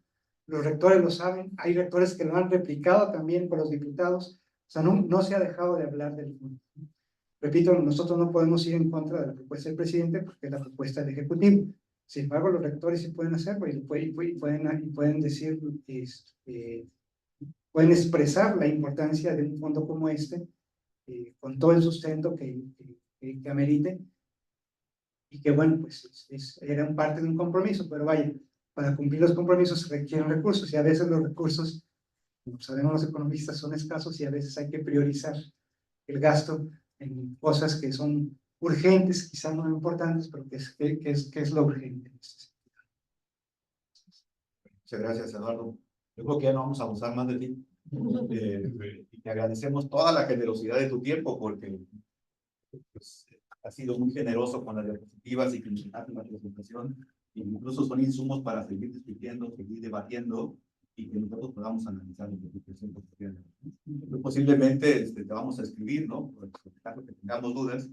los rectores lo saben, hay rectores que lo han replicado también con los diputados, o sea, no se ha dejado de hablar del fondo. Repito, nosotros no podemos ir en contra de la propuesta del presidente porque es la propuesta del Ejecutivo. Sin embargo, los rectores sí pueden hacerlo y pueden decir, pueden expresar la importancia de un fondo como este, con todo el sustento que amerite, y que bueno, pues era parte de un compromiso, pero vaya, para cumplir los compromisos se requieren recursos, y a veces los recursos, como sabemos los economistas, son escasos, y a veces hay que priorizar el gasto en cosas que son urgentes, quizás no importantes, pero que es lo urgente. Muchas gracias, Eduardo. Yo creo que ya no vamos a abusar más de ti. Y te agradecemos toda la generosidad de tu tiempo, porque pues, has sido muy generoso con las diapositivas y que nos hace la presentación. Incluso son insumos para seguir discutiendo, seguir debatiendo y que nosotros podamos analizar lo que presenta. Posiblemente te vamos a escribir, ¿no? Por caso que tengamos dudas.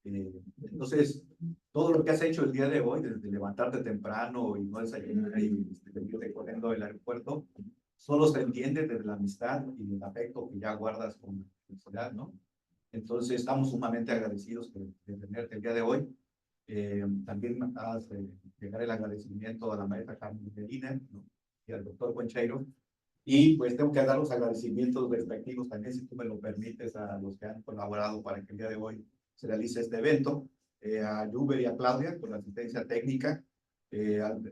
Entonces, todo lo que has hecho el día de hoy, desde levantarte temprano y no desayunar y venirte corriendo del aeropuerto, solo se entiende desde la amistad y el afecto que ya guardas con la universidad, ¿no? Entonces, estamos sumamente agradecidos de tenerte el día de hoy. También has de llegar el agradecimiento a la maestra Carmen Medina, ¿no? Y al doctor Buencheiro. Y pues tengo que dar los agradecimientos respectivos también, si tú me lo permites, a los que han colaborado para que el día de hoy se realice este evento, a Juber y a Claudia por la asistencia técnica,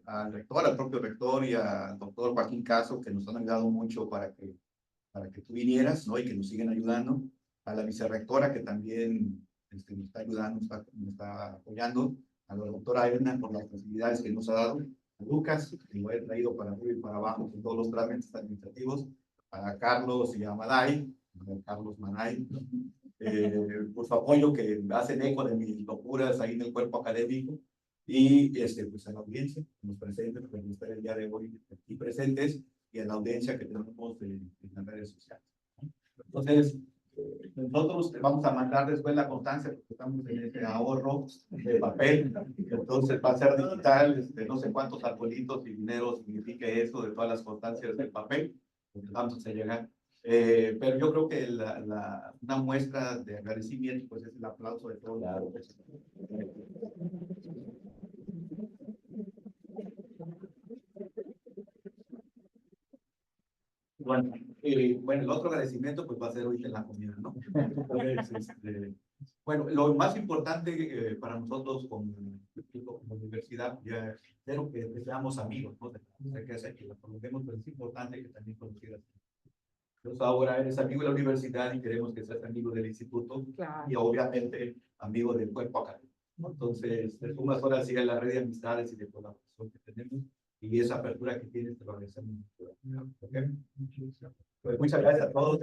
al rector, al propio rector y al doctor Joaquín Caso, que nos han ayudado mucho para que tú vinieras, ¿no? Y que nos siguen ayudando, a la vicerrectora, que también nos está ayudando, nos está apoyando, a la doctora Elena por las facilidades que nos ha dado, a Lucas, que lo he traído para arriba y para abajo con todos los trámites administrativos, a Carlos y a Maday, a Carlos Maday, por su apoyo, que hacen eco de mis locuras ahí en el cuerpo académico, y pues a la audiencia que nos presenten, que nos están el día de hoy aquí presentes, y a la audiencia que tenemos en las redes sociales. Entonces, nosotros vamos a mandar después la constancia, porque estamos en este ahorro de papel, entonces va a ser digital, no sé cuántos arbolitos y dinero significa eso de todas las constancias del papel, porque vamos a llegar. Pero yo creo que una muestra de agradecimiento pues es el aplauso de todos. Claro. Bueno, el otro agradecimiento pues va a ser hoy en la comida, ¿no? Entonces, bueno, lo más importante para nosotros como universidad, ya espero que seamos amigos, ¿no? De que la conocemos, pero es importante que también conozcas. Entonces ahora eres amigo de la universidad y queremos que seas amigo del instituto, claro, y obviamente amigo del cuerpo académico. Entonces, te sumas ahora sí a la red de amistades y de colaboración que tenemos, y esa apertura que tienes te lo agradecemos mucho. ¿Okay? Pues muchas gracias a todos.